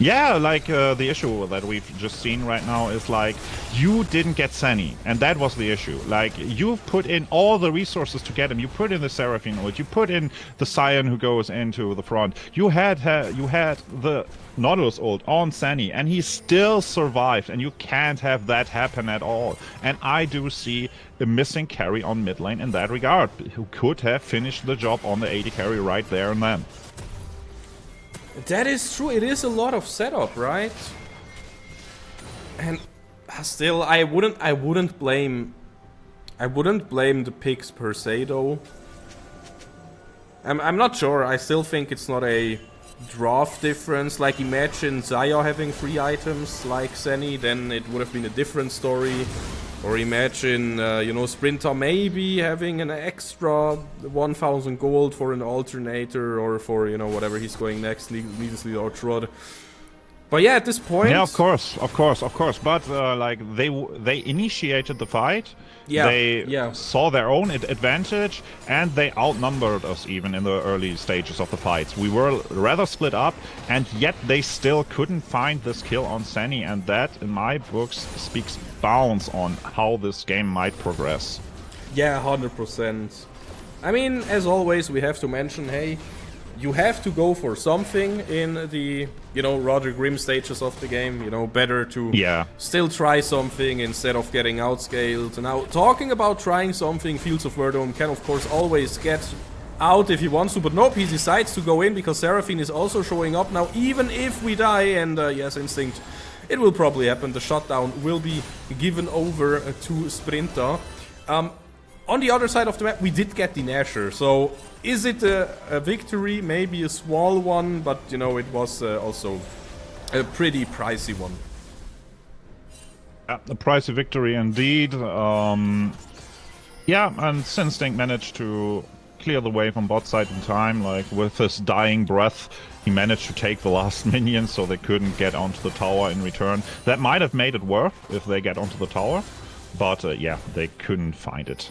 Yeah, like the issue that we've just seen right now is like you didn't get Sunny, and that was the issue. Like you've put in all the resources to get him. You put in the Seraphine ult, you put in the Scion who goes into the front. You had the Nautilus ult on Sunny, and he still survived. And you can't have that happen at all. And I do see a missing carry on mid lane in that regard, who could have finished the job on the 80 carry right there and then. That is true. It is a lot of setup, right? And still, I wouldn't blame the picks per se, though. I'm not sure. I still think it's not a draft difference. Like, imagine Zaya having 3 items like Zenny, then it would have been a different story. Or imagine, you know, Sprinter maybe having an extra 1,000 gold for an alternator, or for, you know, whatever he's going next, needlessly or Trod. But yeah, at this point... Yeah, of course. But, like, they initiated the fight. Yeah, they saw their own advantage, and they outnumbered us even in the early stages of the fights. We were rather split up, and yet they still couldn't find this kill on Zenny, and that, in my books, speaks bounds on how this game might progress. Yeah, 100%. I mean, as always, we have to mention, hey, you have to go for something in the, you know, rather grim stages of the game. You know, better to still try something instead of getting outscaled. Now, talking about trying something, Fields of Verdom can, of course, always get out if he wants to, but nope, he decides to go in because Seraphine is also showing up now, even if we die. And yes, Instinct, it will probably happen. The shutdown will be given over to Sprinter. On the other side of the map, we did get the Nasher, so is it a victory? Maybe a small one, but, you know, it was also a pretty pricey one. Yeah, a pricey victory indeed. Yeah, and Sinstinct managed to clear the way from bot side in time. Like, with his dying breath, he managed to take the last minion, so they couldn't get onto the tower in return. That might have made it worth if they get onto the tower, but yeah, they couldn't find it.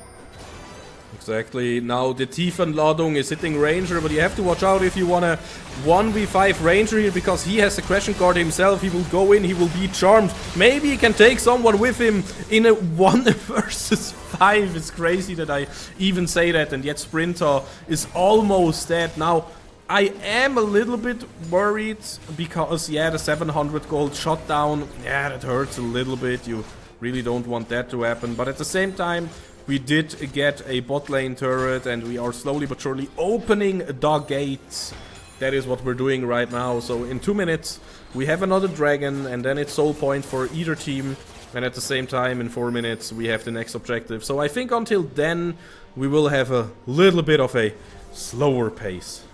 Exactly. Now the Tiefenladung is hitting Ranger, but you have to watch out if you want to 1v5 Ranger here, because he has a Crescent Guard himself. He will go in, he will be charmed. Maybe he can take someone with him in a 1 versus 5. It's crazy that I even say that, and yet Sprinter is almost dead. Now, I am a little bit worried because, yeah, the 700 gold shutdown, yeah, that hurts a little bit. You really don't want that to happen, but at the same time, we did get a bot lane turret, and we are slowly but surely opening the gates. That is what we're doing right now. So in 2 minutes, we have another dragon, and then it's soul point for either team. And at the same time, in 4 minutes, we have the next objective. So I think until then, we will have a little bit of a slower pace.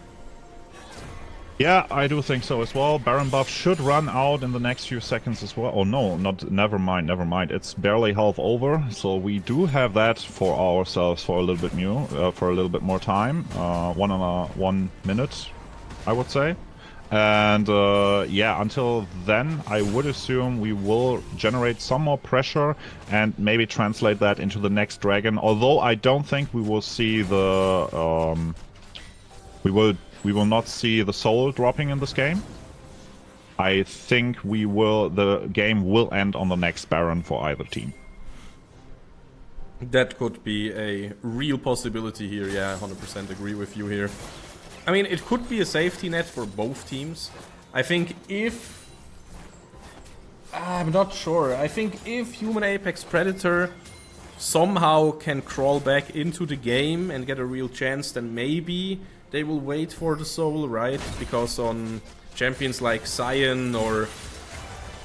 Yeah, I do think so as well. Baron buff should run out in the next few seconds as well. Oh no, never mind. It's barely half over, so we do have that for ourselves for a little bit more time. 1 minute, I would say. And yeah, until then, I would assume we will generate some more pressure and maybe translate that into the next dragon. Although I don't think we will see the we will not see the soul dropping in this game. I think the game will end on the next Baron for either team. That could be a real possibility here, yeah, 100% agree with you here. I mean, it could be a safety net for both teams. I think if... I'm not sure. I think if Human Apex Predator somehow can crawl back into the game and get a real chance, then maybe they will wait for the soul, right? Because on champions like Scion or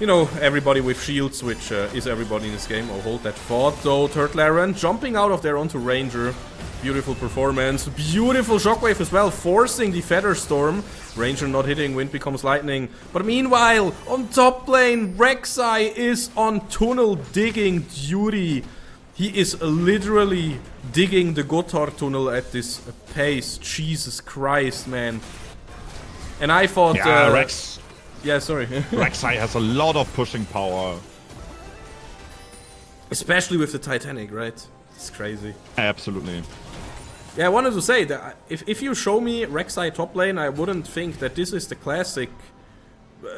you know, everybody with shields, which is everybody in this game. I'll hold that thought. Though, Turtle Aaron jumping out of there onto Ranger. Beautiful performance. Beautiful shockwave as well, forcing the Feather Storm. Ranger not hitting, Wind becomes Lightning. But meanwhile, on top lane, Rek'Sai is on tunnel digging duty. He is literally digging the Gotthard tunnel at this pace. Jesus Christ, man. And I thought... Yeah, Rex. Yeah, sorry. Rek'Sai has a lot of pushing power. Especially with the Titanic, right? It's crazy. Absolutely. Yeah, I wanted to say that if you show me Rek'Sai top lane, I wouldn't think that this is the classic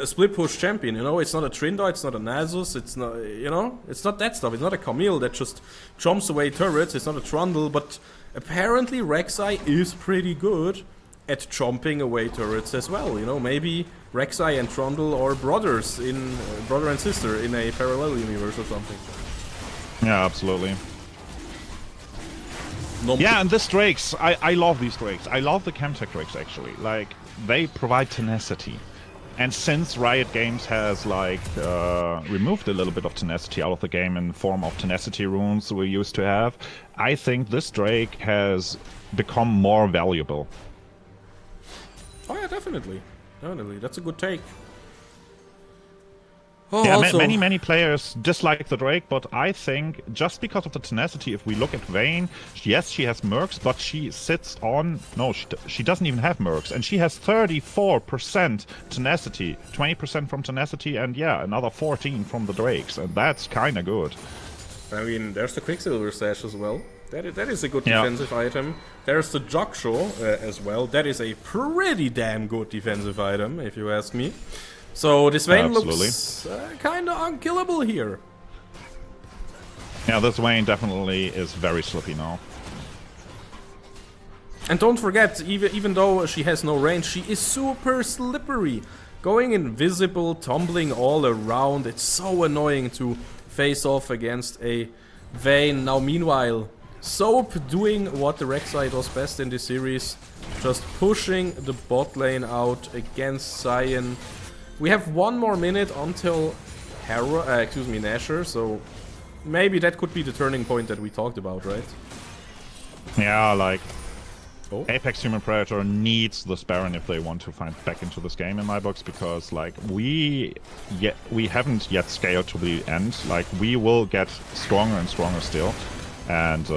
split push champion, you know? It's not a Trindle, it's not a Nasus, it's not, you know? It's not that stuff, it's not a Camille that just jumps away turrets, it's not a Trundle, but apparently Rek'Sai is pretty good at jumping away turrets as well, you know? Maybe Rek'Sai and Trundle are brothers in, brother and sister in a parallel universe or something. Yeah, absolutely. Yeah, and this Drakes, I love these Drakes. I love the Chemtech Drakes, actually. Like, they provide tenacity. And since Riot Games has, like, removed a little bit of tenacity out of the game in form of tenacity runes we used to have, I think this Drake has become more valuable. Oh yeah, definitely. Definitely. That's a good take. Oh, yeah, also, many players dislike the Drake, but I think just because of the tenacity, if we look at Vayne, yes, she has mercs, but she sits on... No, she doesn't even have mercs, and she has 34% tenacity, 20% from tenacity, and yeah, another 14 from the Drakes, and that's kind of good. I mean, there's the Quicksilver Sash as well. That is a good defensive item. There's the Jogshaw as well. That is a pretty damn good defensive item, if you ask me. So this Vayne looks kind of unkillable here. Yeah, this Vayne definitely is very slippy now. And don't forget, even though she has no range, she is super slippery. Going invisible, tumbling all around. It's so annoying to face off against a Vayne. Now meanwhile, Soap doing what the Rek'Sai does best in this series. Just pushing the bot lane out against Sion. We have 1 more minute until Nashor, so maybe that could be the turning point that we talked about, right? Yeah, like Apex Human Predator needs this Baron if they want to find back into this game in my books, because like we haven't yet scaled to the end. Like we will get stronger and stronger still, and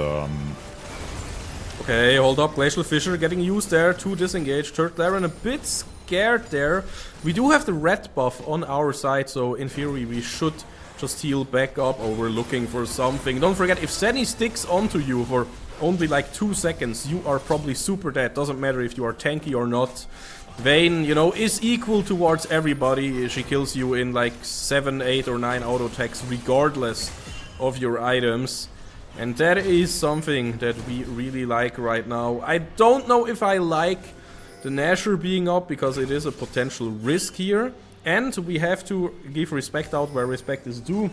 okay, hold up, Glacial Fissure getting used there to disengage. Turtle Aaron a bit scared there. We do have the red buff on our side, so in theory we should just heal back up. Oh, we're looking for something. Don't forget, if Zenny sticks onto you for only like 2 seconds, you are probably super dead. Doesn't matter if you are tanky or not. Vayne, you know, is equal towards everybody. She kills you in like 7, 8 or 9 auto attacks regardless of your items. And that is something that we really like right now. I don't know if I like the Nashor being up, because it is a potential risk here. And we have to give respect out where respect is due.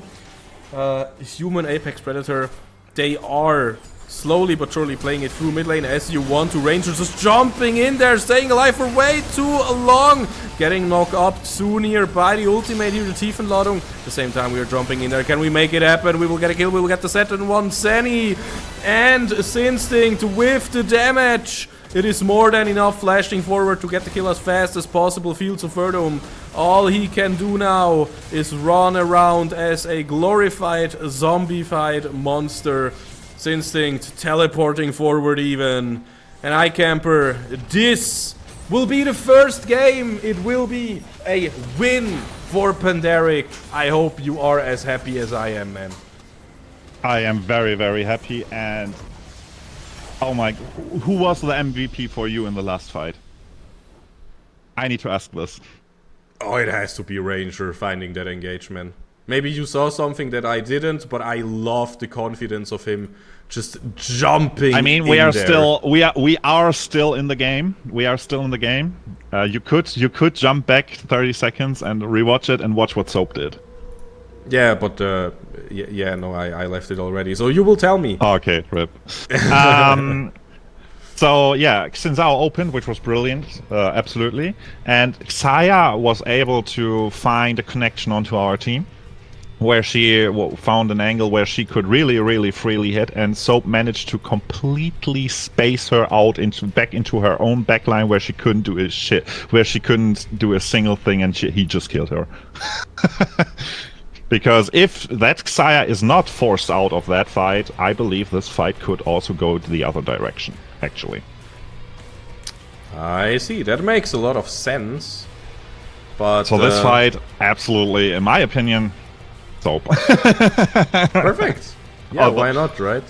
Human Apex Predator, they are slowly but surely playing it through mid lane as you want to. Ranger just jumping in there, staying alive for way too long. Getting knocked up too near by the ultimate here, the Tiefenladung. At the same time, we are jumping in there. Can we make it happen? We will get a kill. We will get the second one. Zenny and Sinstinct with the damage. It is more than enough, flashing forward to get the kill as fast as possible. Fields of Verdum. All he can do now is run around as a glorified, zombified monster. Sinstinct teleporting forward even. And iCamper, this will be the first game. It will be a win for Pandaric. I hope you are as happy as I am, man. I am very, very happy, and oh my, who was the MVP for you in the last fight? I need to ask this. Oh, it has to be Ranger finding that engagement. Maybe you saw something that I didn't, but I love the confidence of him just jumping. I mean, we are still in the game. We are still in the game. You could jump back 30 seconds and rewatch it and watch what Soap did. Yeah, but no, I left it already. So you will tell me. Okay, rip. So yeah, Xin Zhao opened, which was brilliant, absolutely. And Xayah was able to find a connection onto our team, where she found an angle where she could really, really freely hit, and Soap managed to completely space her out back into her own backline, where she couldn't do a shit, where she couldn't do a single thing, and he just killed her. Because if that Xayah is not forced out of that fight, I believe this fight could also go the other direction, actually. I see. That makes a lot of sense. But So this fight, absolutely, in my opinion, Soap. perfect. Yeah, Oh, why not, right?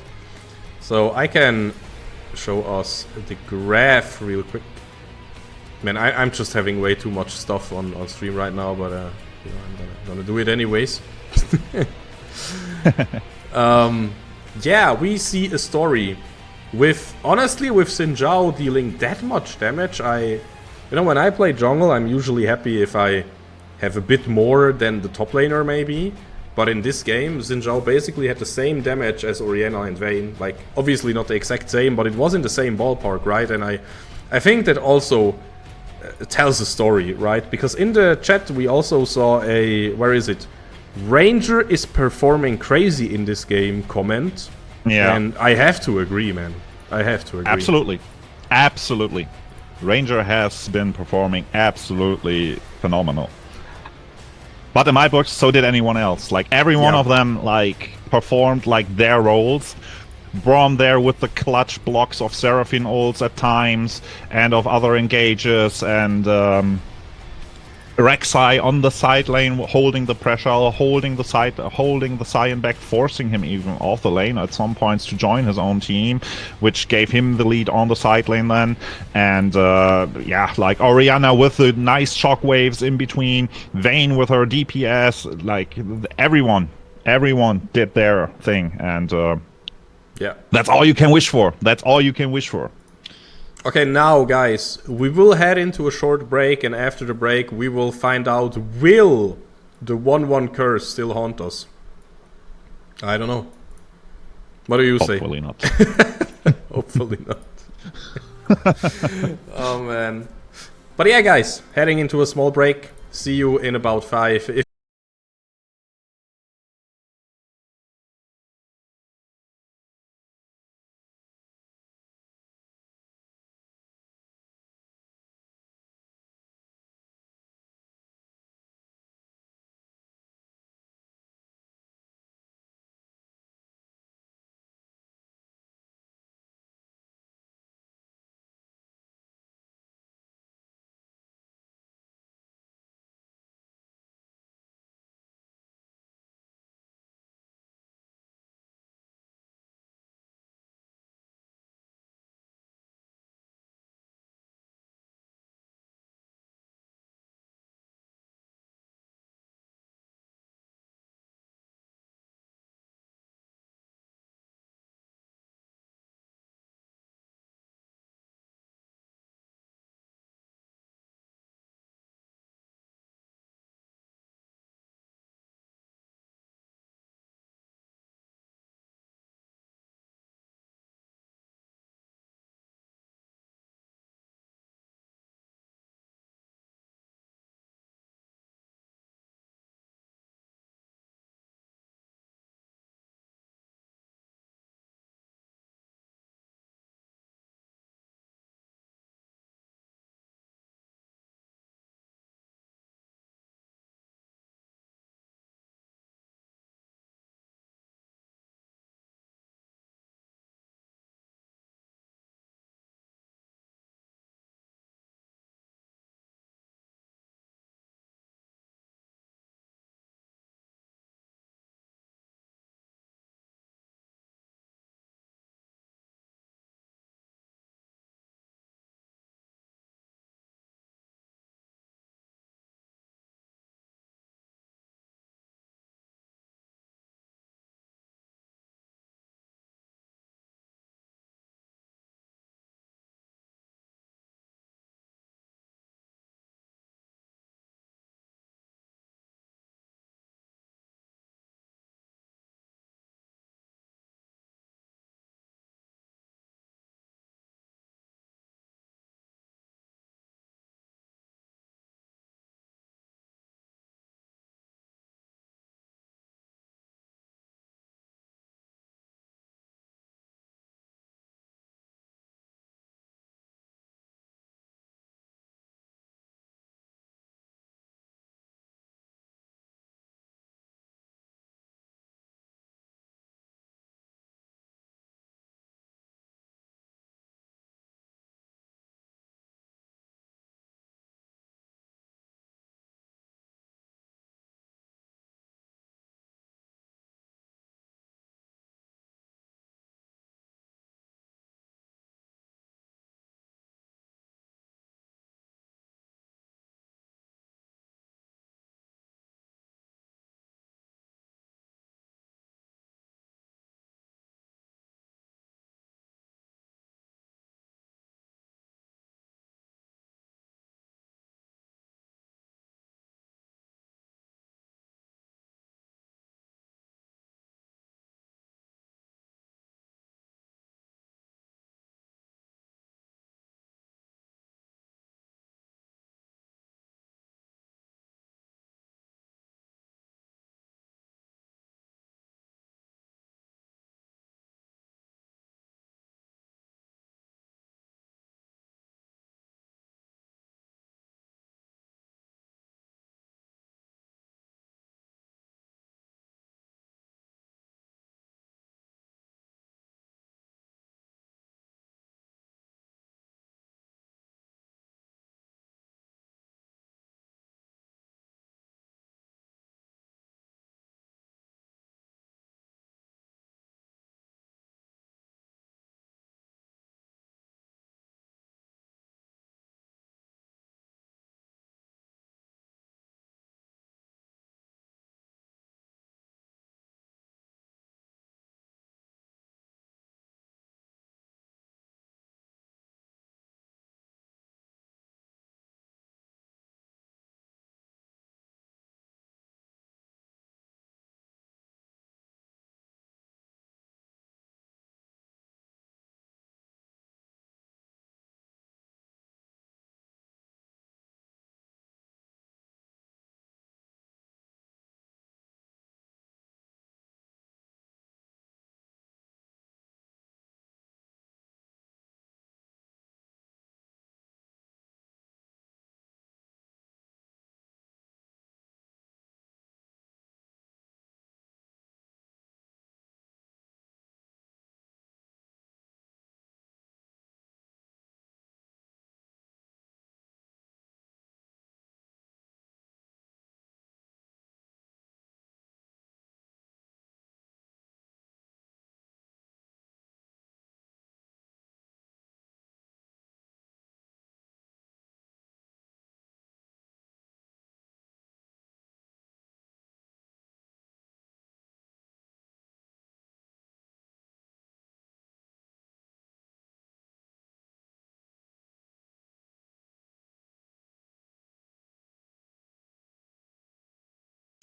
So I can show us the graph real quick. Man, I'm just having way too much stuff on stream right now, but you know, I'm gonna do it anyways. Yeah, we see a story with, honestly, with Xin Zhao dealing that much damage. You know, when I play jungle, I'm usually happy if I have a bit more than the top laner, maybe. But in this game, Xin Zhao basically had the same damage as Orianna and Vayne. Like, obviously not the exact same, but it was in the same ballpark, right? And I think that also tells a story, right? Because in the chat we also saw a, where is it? Ranger is performing crazy in this game comment. Yeah. And I have to agree, man. I have to agree. Absolutely. Absolutely. Ranger has been performing absolutely phenomenal. But in my books, so did anyone else. Like, every one of them, like, performed, like, their roles. Braum there with the clutch blocks of Seraphine ults at times, and of other engages, and Rek'Sai on the side lane holding the pressure, holding the Sion back, forcing him even off the lane at some points to join his own team, which gave him the lead on the side lane then. And yeah, like Orianna with the nice shockwaves in between, Vayne with her DPS, like everyone did their thing, and Yeah. that's all you can wish for. That's all you can wish for. Okay, now, guys, we will head into a short break, and after the break, we will find out, will the 1-1 curse still haunt us? I don't know. What do you say? Hopefully not. Hopefully not. Oh, man. But yeah, guys, heading into a small break. See you in about 5.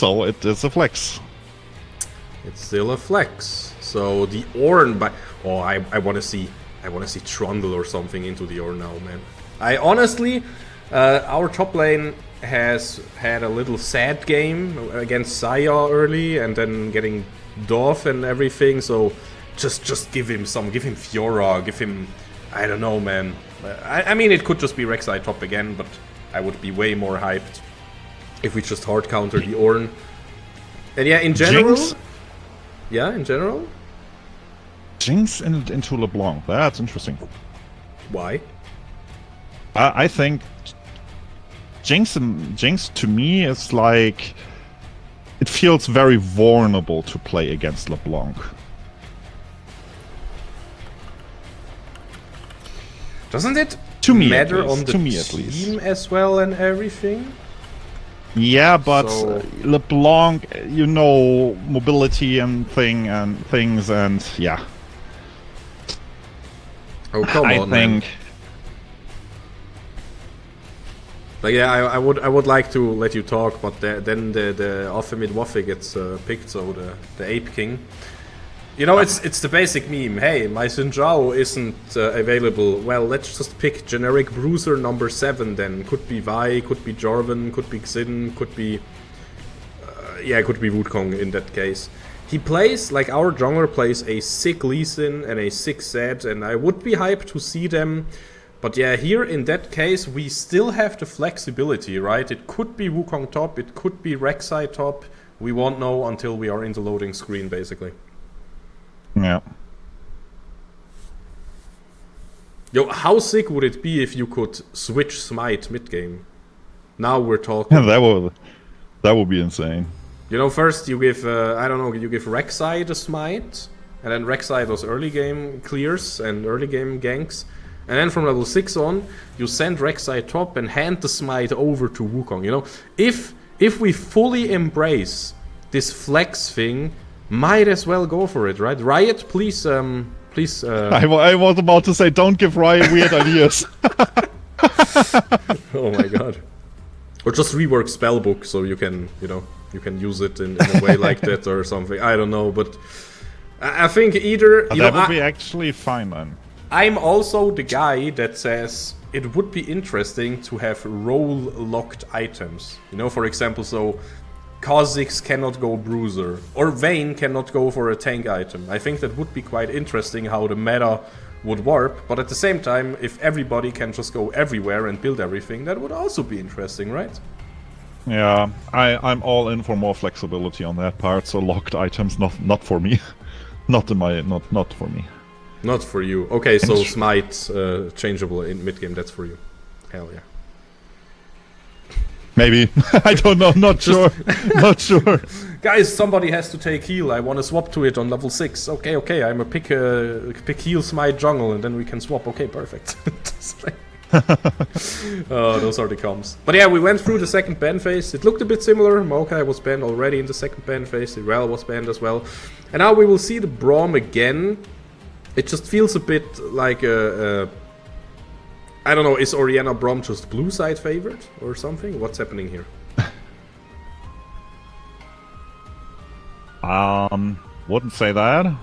So it is a flex. It's still a flex. So the Ornn I wanna see Trundle or something into the Ornn now, man. I honestly our top lane has had a little sad game against Saya early and then getting Dove and everything, so just give him Fiora, give him, I don't know, man. I mean, it could just be Rek'Sai top again, but I would be way more hyped if we just hard counter the Ornn. And yeah, in general... Jinx? Yeah, in general? Jinx into LeBlanc, that's interesting. Why? I think Jinx to me is like... It feels very vulnerable to play against LeBlanc. Doesn't it at matter least, on the team as well and everything? Yeah, but So- LeBlanc, mobility and things, and yeah. Oh, come I on, man. think But yeah, I would like to let you talk, but then the Alphamid Waffy gets picked, so the Ape King. You know, it's the basic meme. Hey, my Xin Zhao isn't available. Well, let's just pick generic bruiser number 7 then. Could be Vi, could be Jarvan, could be Xin, could be... could be Wukong in that case. He plays, like our jungler plays, a sick Lee Sin and a sick Zed, and I would be hyped to see them. But yeah, here in that case, we still have the flexibility, right? It could be Wukong top, it could be Rek'Sai top. We won't know until we are in the loading screen, basically. yeah. Yo, how sick would it be if you could switch Smite mid-game? Now we're talking. that would be insane. You know, first you give, you give Rek'Sai the Smite, and then Rek'Sai does early game clears and early game ganks. And then from level 6 on, you send Rek'Sai top and hand the Smite over to Wukong, you know? If we fully embrace this flex thing, might as well go for it, right? Riot, please... I was about to say, don't give Riot weird ideas. Oh my god. Or just rework spellbook so you can, you can use it in a way like that or something. I don't know, but I think either... That would be actually fine then. I'm also the guy that says it would be interesting to have role-locked items. You know, for example, so Kha'Zix cannot go Bruiser, or Vayne cannot go for a tank item. I think that would be quite interesting how the meta would warp, but at the same time, if everybody can just go everywhere and build everything, that would also be interesting, right? Yeah, I'm all in for more flexibility on that part, so locked items not for me. not for me. Not for you. Okay, so Smite changeable in mid-game, that's for you. Hell yeah. Maybe. I don't know, not sure. Not sure. Guys, somebody has to take heal. I want to swap to it on level 6. Okay, I'm a pick heal Smite jungle and then we can swap. Okay, perfect. Those are the comms. But yeah, we went through the second ban phase. It looked a bit similar. Maokai was banned already in the second ban phase. Irel was banned as well. And now we will see the Braum again. It just feels a bit like I don't know, is Orianna Braum just blue side favored or something? What's happening here? Wouldn't say that.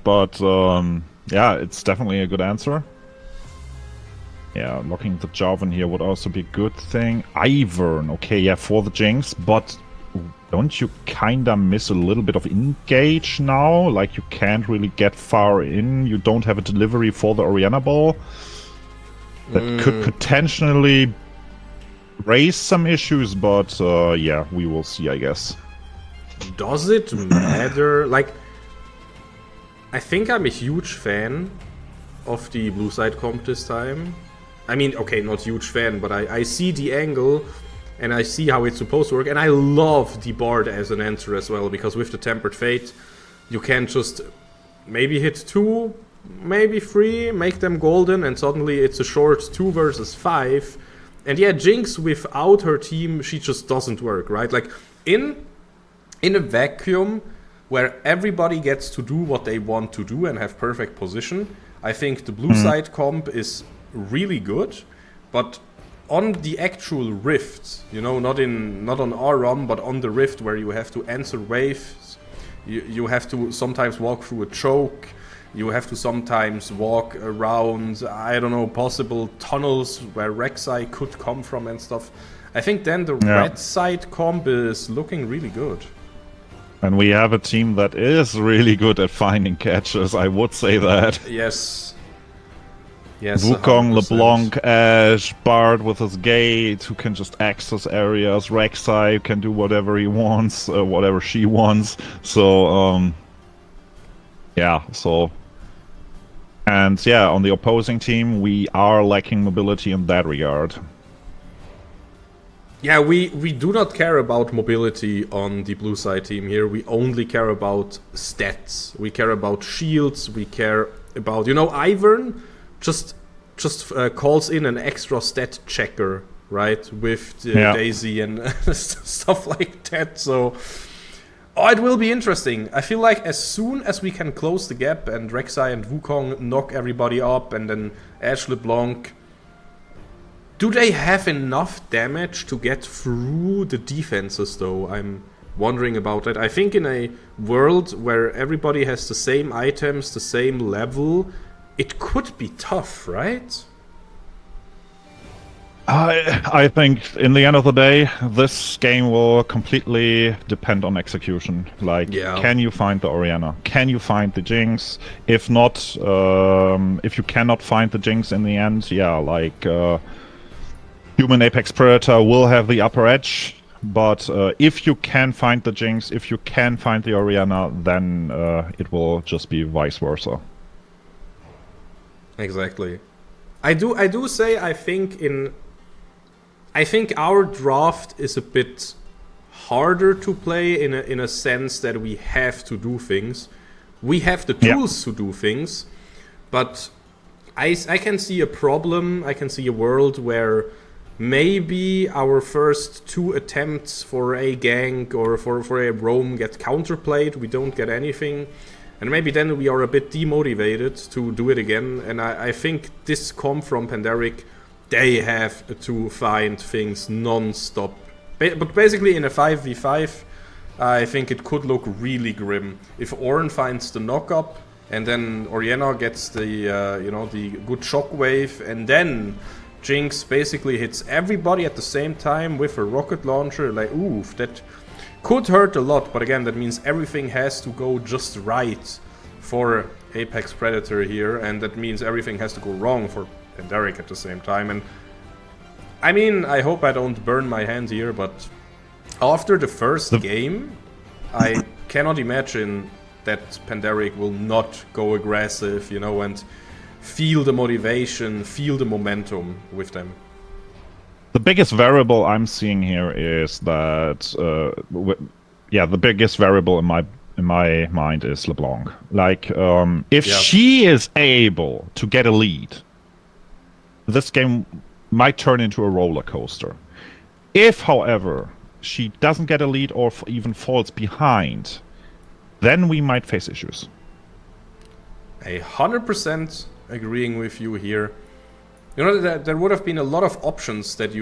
But yeah, it's definitely a good answer. Yeah, locking the Jarvan here would also be a good thing. Ivern, okay, yeah, for the Jinx, but don't you kinda miss a little bit of engage now? Like, you can't really get far in, you don't have a delivery for the Orianna ball. That could potentially raise some issues, but yeah, we will see, I guess. Does it matter? Like, I think I'm a huge fan of the blue side comp this time. I mean, okay, not huge fan, but I see the angle and I see how it's supposed to work, and I love the Bard as an answer as well, because with the Tempered Fate, you can just maybe hit 2, maybe 3, make them golden, and suddenly it's a short 2 versus 5. And yeah, Jinx without her team, she just doesn't work, right? Like, in a vacuum where everybody gets to do what they want to do and have perfect position, I think the blue side comp is really good, but on the actual rift, you know, not on our ROM, but on the rift where you have to answer waves, you have to sometimes walk through a choke, you have to sometimes walk around, I don't know, possible tunnels where Rek'Sai could come from and stuff. I think then the red side comp is looking really good. And we have a team that is really good at finding catches, I would say that. Yes. Yes, Wukong, 100%. LeBlanc, Ashe, Bard with his gate, who can just access areas. Rek'Sai can do whatever he wants, whatever she wants. So, yeah, so... And yeah, on the opposing team, we are lacking mobility in that regard. Yeah, we do not care about mobility on the blue side team here. We only care about stats. We care about shields. We care about, you know, Ivern just calls in an extra stat checker, right, with Daisy and stuff like that. So, it will be interesting. I feel like as soon as we can close the gap and Rek'Sai and Wukong knock everybody up, and then Ashe, LeBlanc, do they have enough damage to get through the defenses, though? I'm wondering about that. I think in a world where everybody has the same items, the same level, it could be tough, right? I think in the end of the day, this game will completely depend on execution. Like, can you find the Orianna? Can you find the Jinx? If not, if you cannot find the Jinx in the end, Human Apex Predator will have the upper edge, but if you can find the Jinx, if you can find the Orianna, then it will just be vice versa. Exactly. I do say I think our draft is a bit harder to play in a sense that we have to do things. We have the tools to do things, but I can see a problem. I can see a world where maybe our first 2 attempts for a gank or for a roam get counterplayed, we don't get anything, and maybe then we are a bit demotivated to do it again. And I think this comp from Pandaric, they have to find things non-stop. But basically in a 5v5, I think it could look really grim. If Ornn finds the knock-up, and then Orianna gets the the good shockwave, and then Jinx basically hits everybody at the same time with a rocket launcher, like, oof, that could hurt a lot. But again, that means everything has to go just right for Apex Predator here, and that means everything has to go wrong for Pandaric at the same time. And I mean, I hope I don't burn my hand here, but after the first game, I cannot imagine that Pandaric will not go aggressive, and feel the motivation, feel the momentum with them. The biggest variable I'm seeing here is that, the biggest variable in my mind is LeBlanc. Like, if she is able to get a lead, this game might turn into a roller coaster. If, however, she doesn't get a lead or even falls behind, then we might face issues. 100% agreeing with you here. There would have been a lot of options okay,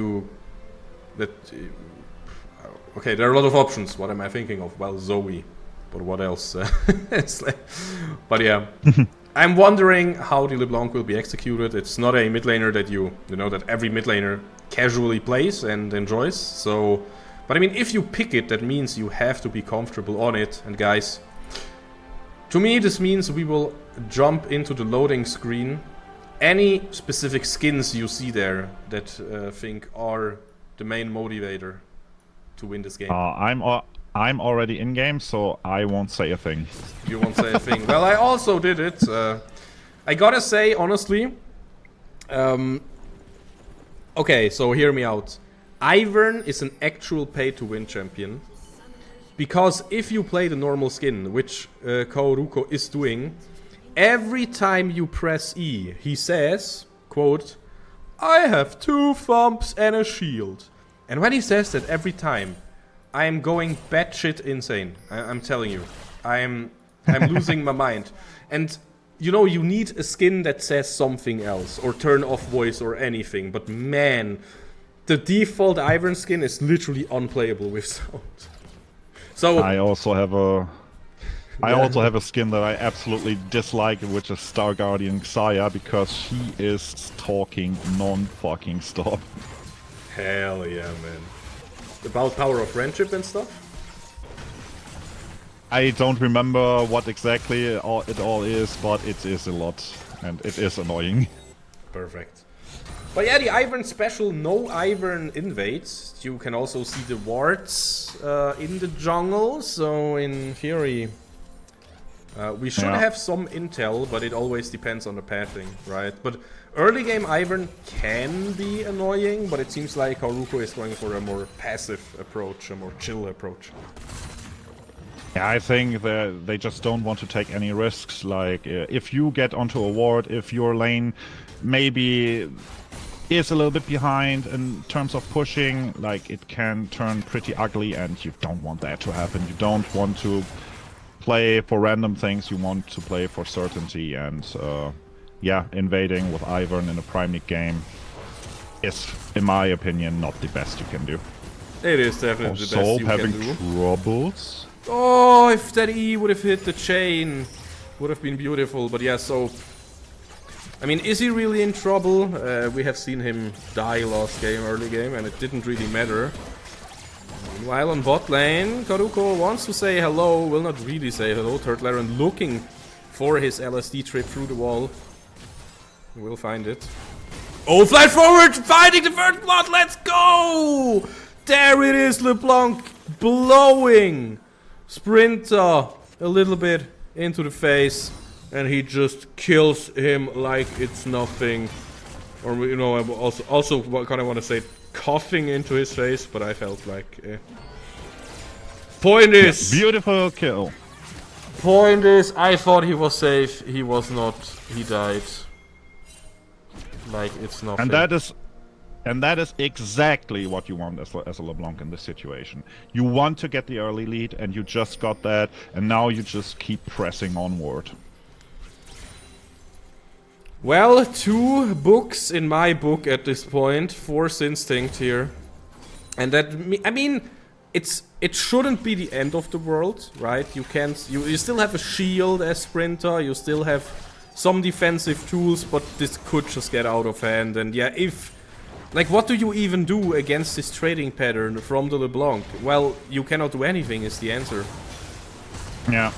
there are a lot of options. What am I thinking of? Well, Zoe, but what else? But yeah, I'm wondering how the LeBlanc will be executed. It's not a mid laner that that every mid laner casually plays and enjoys. So, but I mean, if you pick it, that means you have to be comfortable on it. And guys, to me, this means we will jump into the loading screen. Any specific skins you see there that think are the main motivator to win this game? I'm already in game, so I won't say a thing. You won't say a thing. Well, I also did it. I gotta say, honestly. Okay, so hear me out. Ivern is an actual pay-to-win champion. Because if you play the normal skin, which Kaoruko is doing, every time you press E, he says, quote, "I have 2 thumps and a shield." And when he says that every time, I am going batshit insane. I'm telling you. I'm losing my mind. And, you need a skin that says something else, or turn off voice or anything. But man, the default Ivern skin is literally unplayable with sound. So I also have a skin that I absolutely dislike, which is Star Guardian Xayah, because she is talking non-fucking stop. Hell yeah, man. About power of friendship and stuff? I don't remember what exactly it all is, but it is a lot, and it is annoying. Perfect. But yeah, the Ivern special, no Ivern invades. You can also see the wards in the jungle, so in theory we should have some intel, but it always depends on the pathing, right? But early game Ivern can be annoying, but it seems like Haruko is going for a more passive approach, a more chill approach. Yeah, I think that they just don't want to take any risks. Like, if you get onto a ward, if your lane maybe is a little bit behind in terms of pushing, like, it can turn pretty ugly, and you don't want that to happen. You don't want to play for random things, you want to play for certainty, and yeah, invading with Ivern in a Prime League game is, in my opinion, not the best you can do. It is definitely the best you can do. Having troubles? Oh, if that E would have hit the chain, would have been beautiful. But yeah, so I mean, is he really in trouble? We have seen him die last game, early game, and it didn't really matter. Meanwhile, on bot lane, Haruko wants to say hello, will not really say hello. Turtlaren looking for his LSD trip through the wall. He will find it. Oh, flash forward, finding the first blood, let's go! There it is, LeBlanc blowing Sprinter a little bit into the face, and he just kills him like it's nothing. Or, you know, I also kind of want to say coughing into his face, but I felt like, Point is... Beautiful kill. Point is, I thought he was safe, he was not, he died. Like, it's nothing. And that is exactly what you want as a LeBlanc in this situation. You want to get the early lead, and you just got that, and now you just keep pressing onward. Well, 2 books in my book at this point. Force Instinct here. And that, I mean, it shouldn't be the end of the world, right? You still have a shield as Sprinter, you still have some defensive tools, but this could just get out of hand. And yeah, like, what do you even do against this trading pattern from the LeBlanc? Well, you cannot do anything is the answer. Yeah.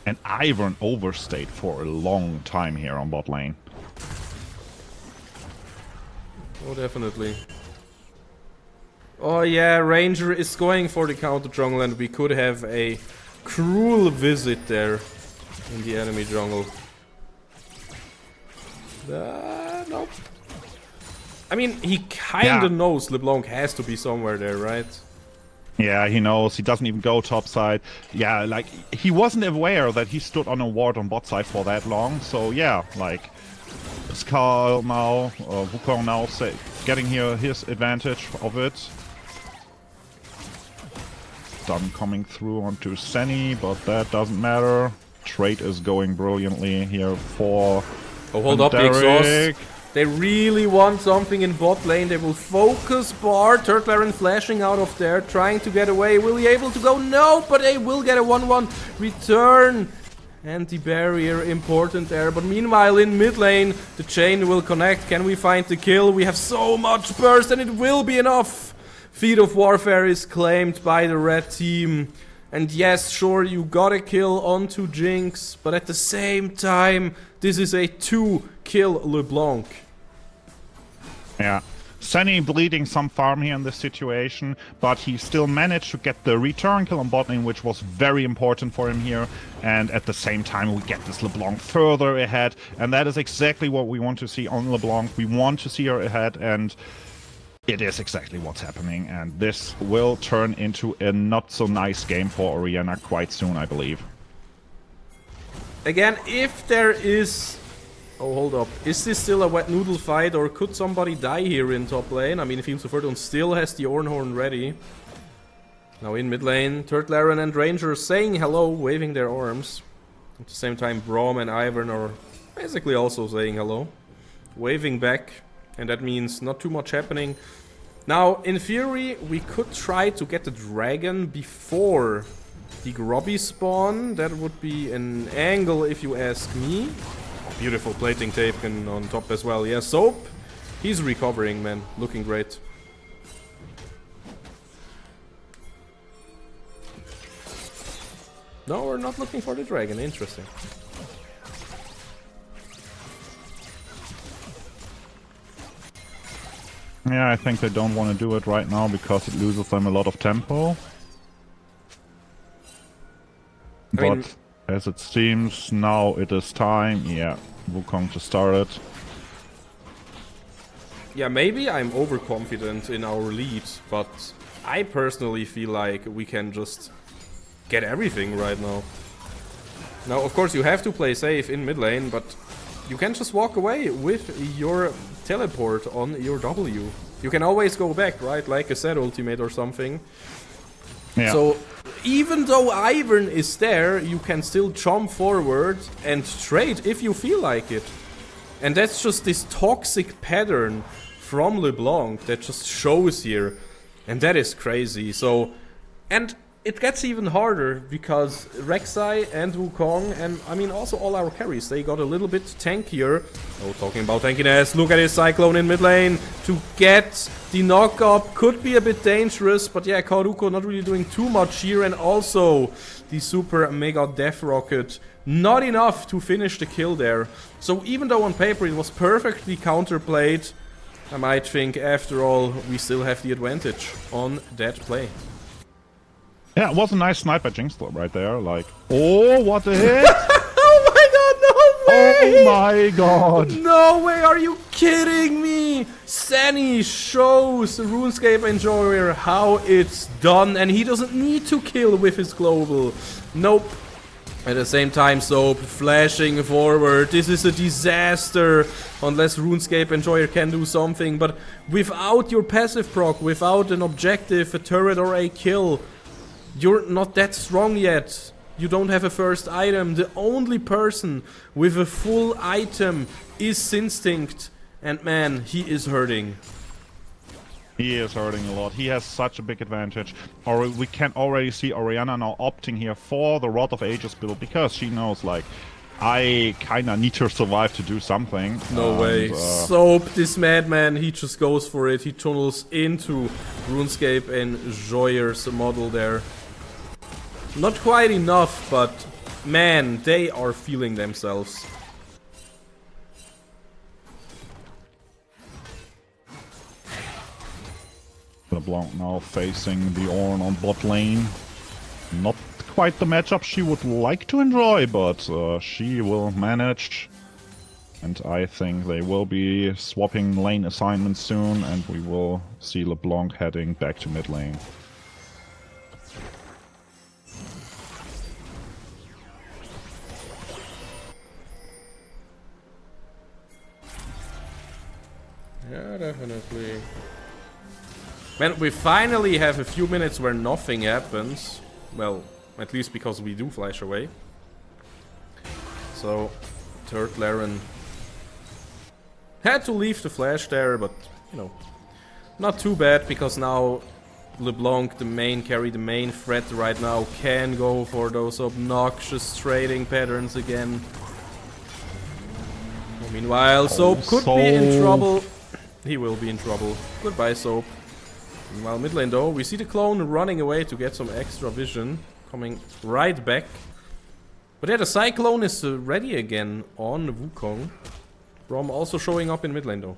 And Ivern overstayed for a long time here on bot lane. Oh, definitely. Oh yeah, Ranger is going for the counter jungle, and we could have a cruel visit there in the enemy jungle. Nope. I mean, he kinda knows LeBlanc has to be somewhere there, right? Yeah, he knows. He doesn't even go topside. Yeah, like, he wasn't aware that he stood on a ward on bot side for that long. So yeah, like, Pascal now, Wukong now getting here his advantage of it. Stun coming through onto Senny, but that doesn't matter. Trade is going brilliantly here for hold up the exhaust. They really want something in bot lane. They will focus bar. Turtlaren flashing out of there, trying to get away. Will he able to go? No, but they will get a 1-1 return. Anti-barrier important there. But meanwhile in mid lane, the chain will connect. Can we find the kill? We have so much burst, and it will be enough. Feat of Warfare is claimed by the red team. And yes, sure, you got a kill onto Jinx, but at the same time, this is a 2-kill LeBlanc. Yeah. Sunny bleeding some farm here in this situation, but he still managed to get the return kill on bot lane, which was very important for him here. And at the same time, we get this LeBlanc further ahead, and that is exactly what we want to see on LeBlanc. We want to see her ahead, and it is exactly what's happening. And this will turn into a not-so-nice game for Orianna quite soon, I believe. Again, if there is... Oh, hold up. Is this still a wet noodle fight, or could somebody die here in top lane? I mean, Fields of Verdun still has the Ornhorn ready. Now in mid lane, Turtlaren and Ranger saying hello, waving their arms. At the same time, Braum and Ivern are basically also saying hello. Waving back, and that means not too much happening. Now, in theory, we could try to get the dragon before the Grobby spawn. That would be an angle if you ask me. Beautiful plating taken on top as well. Yeah, Soap, he's recovering, man. Looking great. No, we're not looking for the dragon. Interesting. Yeah, I think they don't want to do it right now because it loses them a lot of tempo. But as it seems, now it is time. Yeah, Wukong to start it. Yeah, maybe I'm overconfident in our lead, but I personally feel like we can just get everything right now. Now, of course, you have to play safe in mid lane, but you can just walk away with your teleport on your W. You can always go back, right? Like a set ultimate or something. Yeah. So, even though Ivern is there, you can still jump forward and trade if you feel like it. And that's just this toxic pattern from LeBlanc that just shows here. And that is crazy. So, and it gets even harder because Rek'Sai and Wukong and I mean also all our carries, they got a little bit tankier. Oh, talking about tankiness, look at his Cyclone in mid lane to get the knock up. Could be a bit dangerous, but yeah, Karuko not really doing too much here, and also the super mega death rocket. Not enough to finish the kill there. So even though on paper it was perfectly counterplayed, I might think after all we still have the advantage on that play. Yeah, it was a nice snipe by Jinx right there. Like, oh, what a hit! Oh my god, no way! Oh my god! No way, are you kidding me? Sani shows RuneScape Enjoyer how it's done, and he doesn't need to kill with his global. Nope. At the same time, Soap flashing forward. This is a disaster unless RuneScape Enjoyer can do something. But without your passive proc, without an objective, a turret or a kill, you're not that strong yet. You don't have a first item. The only person with a full item is Sinstinct. And man, he is hurting. He is hurting a lot. He has such a big advantage. Or we can already see Orianna now opting here for the Rod of Ages build because she knows, like, I kinda need to survive to do something. No way. Soap, this madman, he just goes for it. He tunnels into RuneScape Enjoyer's model there. Not quite enough, but man, they are feeling themselves. LeBlanc now facing the Ornn on bot lane. Not quite the matchup she would like to enjoy, but she will manage. And I think they will be swapping lane assignments soon, and we will see LeBlanc heading back to mid lane. Yeah, definitely. Man, we finally have a few minutes where nothing happens. Well, at least because we do flash away. So, third Laren had to leave the flash there, but, you know, not too bad because now LeBlanc, the main carry, the main threat right now, can go for those obnoxious trading patterns again. Meanwhile, Soap could be in trouble. He will be in trouble. Goodbye, Soap. Meanwhile, mid lane though, we see the clone running away to get some extra vision. Coming right back. But yeah, the Cyclone is ready again on Wukong. Braum also showing up in mid lane though.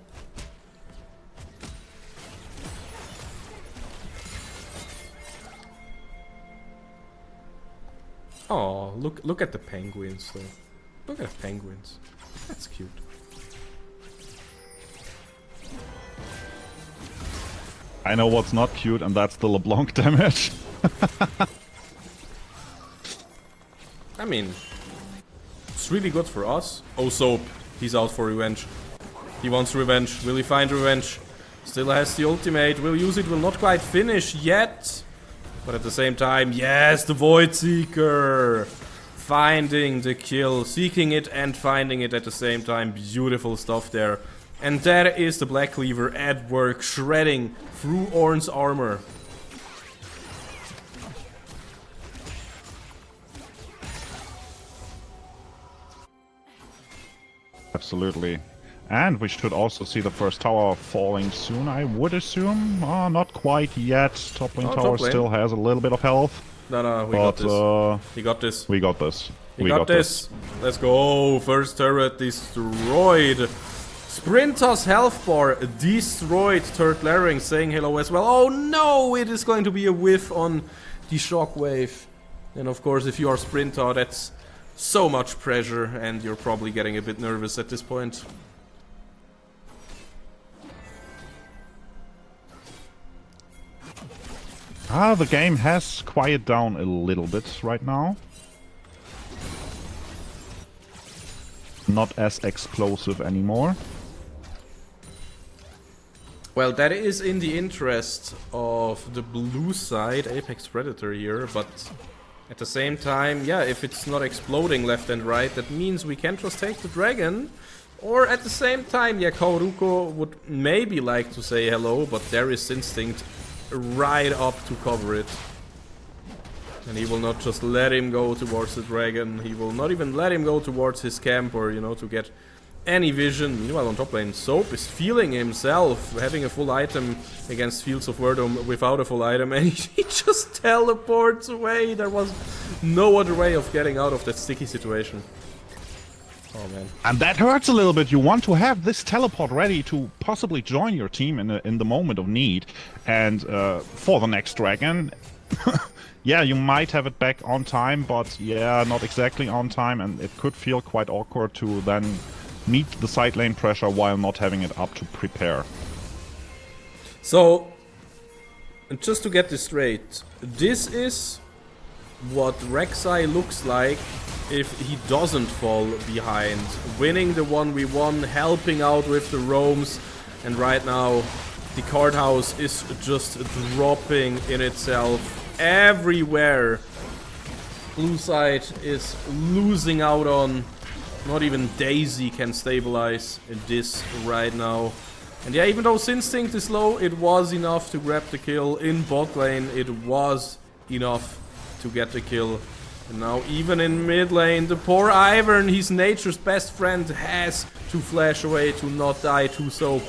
Oh, look at the penguins though. Look at the penguins. That's cute. I know what's not cute, and that's the LeBlanc damage. I mean, it's really good for us. Oh, Soap, he's out for revenge. He wants revenge. Will he find revenge? Still has the ultimate. Will use it. Will not quite finish yet. But at the same time, yes, the Void Seeker. Finding the kill. Seeking it and finding it at the same time. Beautiful stuff there. And that is the Black Cleaver at work, shredding through Ornn's armor. Absolutely. And we should also see the first tower falling soon, I would assume. Not quite yet. Top lane tower still has a little bit of health. No, we got this. We got this. We got this. We got this. Let's go. First turret destroyed. Sprinter's health bar destroyed. Turtlering saying hello as well. Oh no, it is going to be a whiff on the shockwave. And of course, if you are Sprinter, that's so much pressure, and you're probably getting a bit nervous at this point. The game has quieted down a little bit right now. Not as explosive anymore. Well, that is in the interest of the blue side, Apex Predator here, but at the same time, yeah, if it's not exploding left and right, that means we can just take the dragon. Or at the same time, yeah, Kauruko would maybe like to say hello, but there is Instinct right up to cover it. And he will not just let him go towards the dragon, he will not even let him go towards his camp or, you know, to get any vision. Meanwhile on top lane, Soap is feeling himself, having a full item against Fields of Verdom without a full item, and he just teleports away. There was no other way of getting out of that sticky situation. Oh man. And that hurts a little bit. You want to have this teleport ready to possibly join your team in the moment of need. And for the next dragon, yeah, you might have it back on time, but yeah, not exactly on time, and it could feel quite awkward to then meet the side lane pressure while not having it up to prepare. So, just to get this straight, this is what Rek'Sai looks like if he doesn't fall behind. Winning the 1v1, helping out with the roams, and right now the card house is just dropping in itself everywhere. Blue side is losing out on. Not even Daisy can stabilize this right now. And yeah, even though Instinct is low, it was enough to grab the kill in bot lane. It was enough to get the kill. And now even in mid lane, the poor Ivern, his nature's best friend, has to flash away to not die to Soap.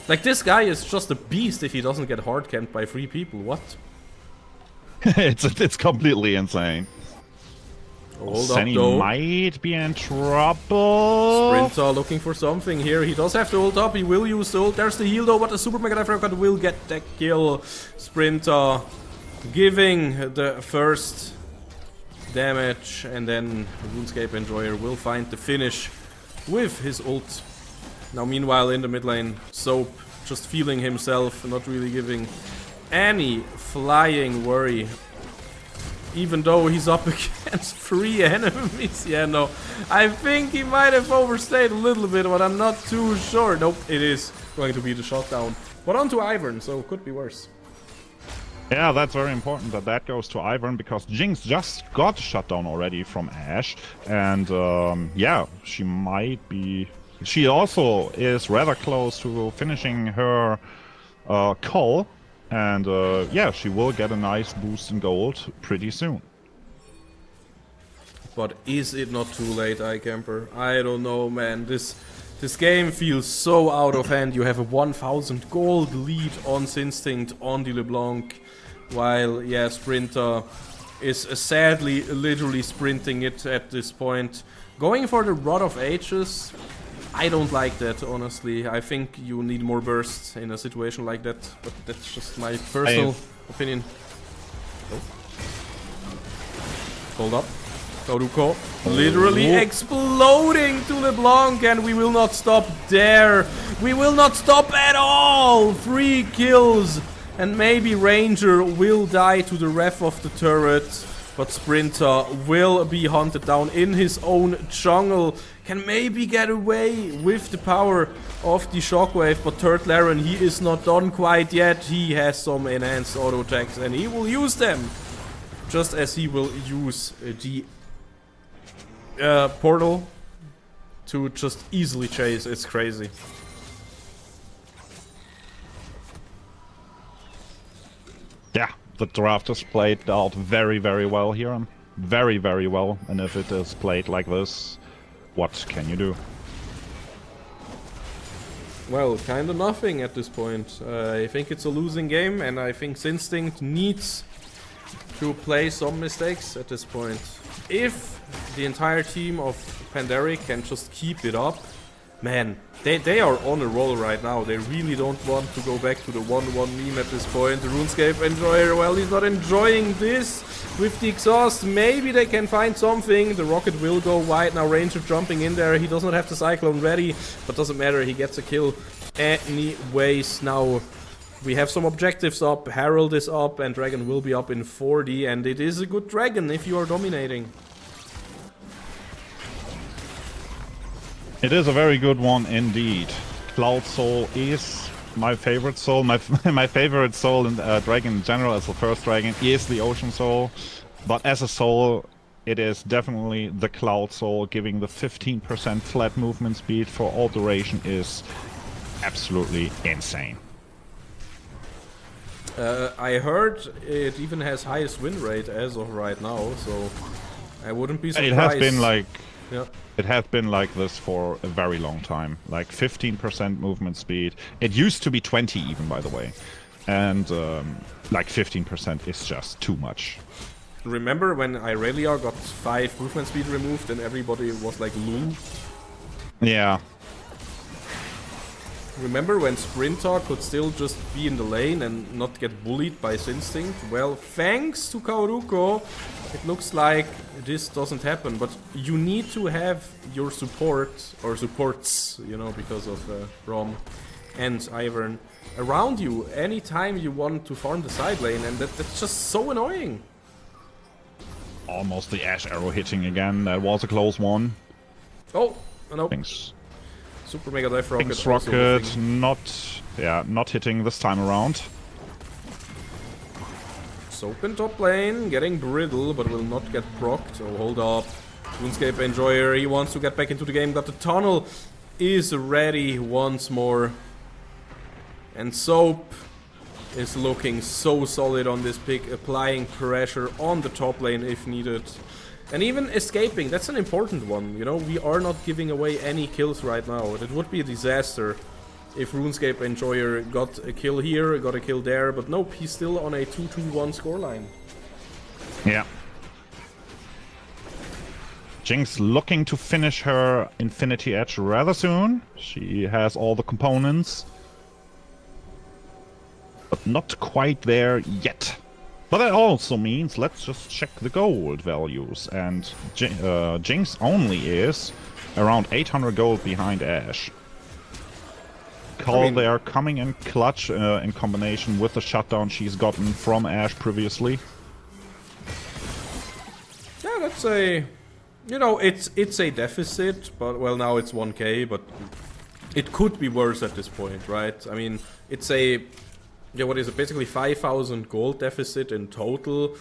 Like, this guy is just a beast if he doesn't get hard camped by 3 people. What? It's completely insane. Hold Senny up, though. might be in trouble. Sprinter looking for something here. He does have the ult up. He will use the ult. There's the heal though, but the Super Mega Dive Record will get the kill. Sprinter giving the first damage, and then RuneScape Enjoyer will find the finish with his ult. Now meanwhile in the mid lane, Soap just feeling himself, not really giving any flying worry. Even though he's up against 3 enemies. Yeah, no. I think he might have overstayed a little bit, but I'm not too sure. Nope, it is going to be the shutdown. But on to Ivern, so it could be worse. Yeah, that's very important that that goes to Ivern, because Jinx just got shut down already from Ashe. And yeah, she might be... She also is rather close to finishing her call. And yeah, she will get a nice boost in gold pretty soon. But is it not too late, iCamper? I don't know, man. This game feels so out of hand. You have a 1000 gold lead on Instinct, on the LeBlanc, while, yeah, Sprinter is sadly literally sprinting it at this point. Going for the Rod of Ages, I don't like that, honestly. I think you need more bursts in a situation like that, but that's just my personal opinion. Oh. Hold up. Kauruko literally exploding to LeBlanc, and we will not stop there. We will not stop at all. 3 kills, and maybe Ranger will die to the ref of the turret, but Sprinter will be hunted down in his own jungle. Can maybe get away with the power of the shockwave, but Turtlaren, he is not done quite yet. He has some enhanced auto attacks, and he will use them, just as he will use the portal to just easily chase. It's crazy. the draft is played out very, very well here. Very, very well. And if it is played like this, what can you do? Well, kinda nothing at this point. I think it's a losing game, and I think Instinct needs to play some mistakes at this point. If the entire team of Pandaric can just keep it up, man, they are on a roll right now. They really don't want to go back to the 1-1 meme at this point. The RuneScape enjoyer, well, he's not enjoying this with the exhaust. Maybe they can find something. The rocket will go wide. Now Ranger jumping in there. He does not have the Cyclone ready, but doesn't matter. He gets a kill anyways. Now we have some objectives up. Herald is up, and Dragon will be up in 40. And it is a good Dragon if you are dominating. It is a very good one indeed. Cloud Soul is my favorite soul. My favorite soul in Dragon in general as the first Dragon is the Ocean Soul. But as a soul, it is definitely the Cloud Soul. Giving the 15% flat movement speed for all duration is absolutely insane. I heard it even has highest win rate as of right now, so I wouldn't be surprised. It has been like... Yeah. It has been like this for a very long time. Like 15% movement speed. It used to be 20 even, by the way. And like 15% is just too much. Remember when Irelia got 5 movement speed removed and everybody was like lol? Yeah. Remember when Sprinter could still just be in the lane and not get bullied by Instinct? Well, thanks to Kaoruko, it looks like this doesn't happen. But you need to have your support, or supports, you know, because of Rom and Ivern, around you anytime you want to farm the side lane, and that's just so annoying. Almost the Ash Arrow hitting again. That was a close one. Oh, no. Thanks. Super Mega Dive Rocket. Thanks, Rocket. Not hitting this time around. Soap in top lane, getting brittle, but will not get procced. So hold up. RuneScape enjoyer, he wants to get back into the game. Got the tunnel, is ready once more. And Soap is looking so solid on this pick, applying pressure on the top lane if needed. And even escaping, that's an important one, you know, we are not giving away any kills right now. It would be a disaster if RuneScape Enjoyer got a kill here, got a kill there, but nope, he's still on a 2-2-1 scoreline. Yeah. Jinx looking to finish her Infinity Edge rather soon. She has all the components. But not quite there yet. But that also means let's just check the gold values, and Jinx only is around 800 gold behind Ashe. They are coming in clutch in combination with the shutdown she's gotten from Ashe previously. Yeah, that's a... You know, it's a deficit, but well, now it's 1k, but it could be worse at this point, right? I mean, it's a... Yeah, what is it? Basically 5,000 gold deficit in total.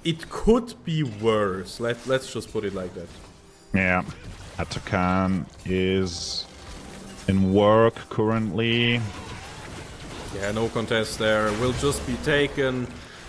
It could be worse. Let's just put it like that. Yeah. Atakan is in work currently. Yeah, no contest there. Will just be taken.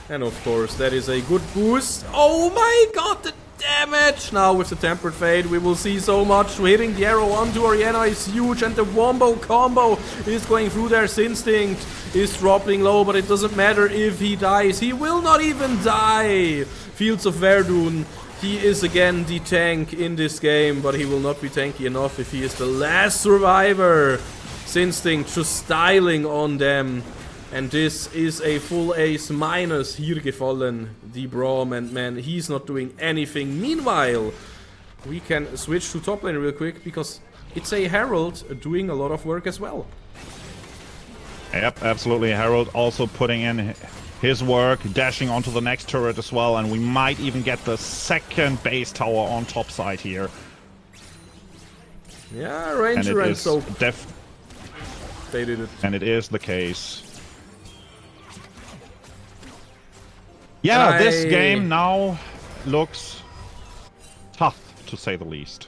And of course, that is a good boost. Oh my god, the damage! Now with the Tempered Fate, we will see so much. Hitting the arrow onto Orianna is huge, and the Wombo combo is going through there. Instinct is dropping low, but it doesn't matter if he dies. He will not even die. Fields of Verdun. He is again the tank in this game, but he will not be tanky enough if he is the last survivor. Instinct just styling on them. And this is a full ace minus hier gefallen, the Braum, and man, he's not doing anything. Meanwhile, we can switch to top lane real quick, because it's a Herald doing a lot of work as well. Yep, absolutely. Herald also putting in his work, dashing onto the next turret as well, and we might even get the second base tower on top side here. Yeah, Ranger and Soap. They did it. And it is the case. Yeah, this game now looks tough, to say the least.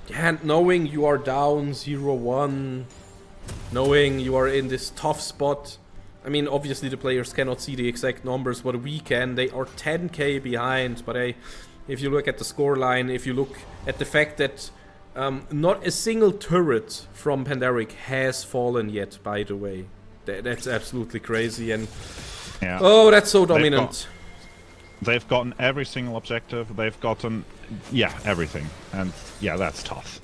Yeah, and knowing you are down 0-1, knowing you are in this tough spot I mean, obviously the players cannot see the exact numbers, but we can. They are 10k behind, but if you look at the scoreline, if you look at the fact that not a single turret from Pandaric has fallen yet, by the way. That's absolutely crazy, and yeah. Oh, that's so dominant. They've gotten every single objective, they've gotten, yeah, everything. And yeah, that's tough.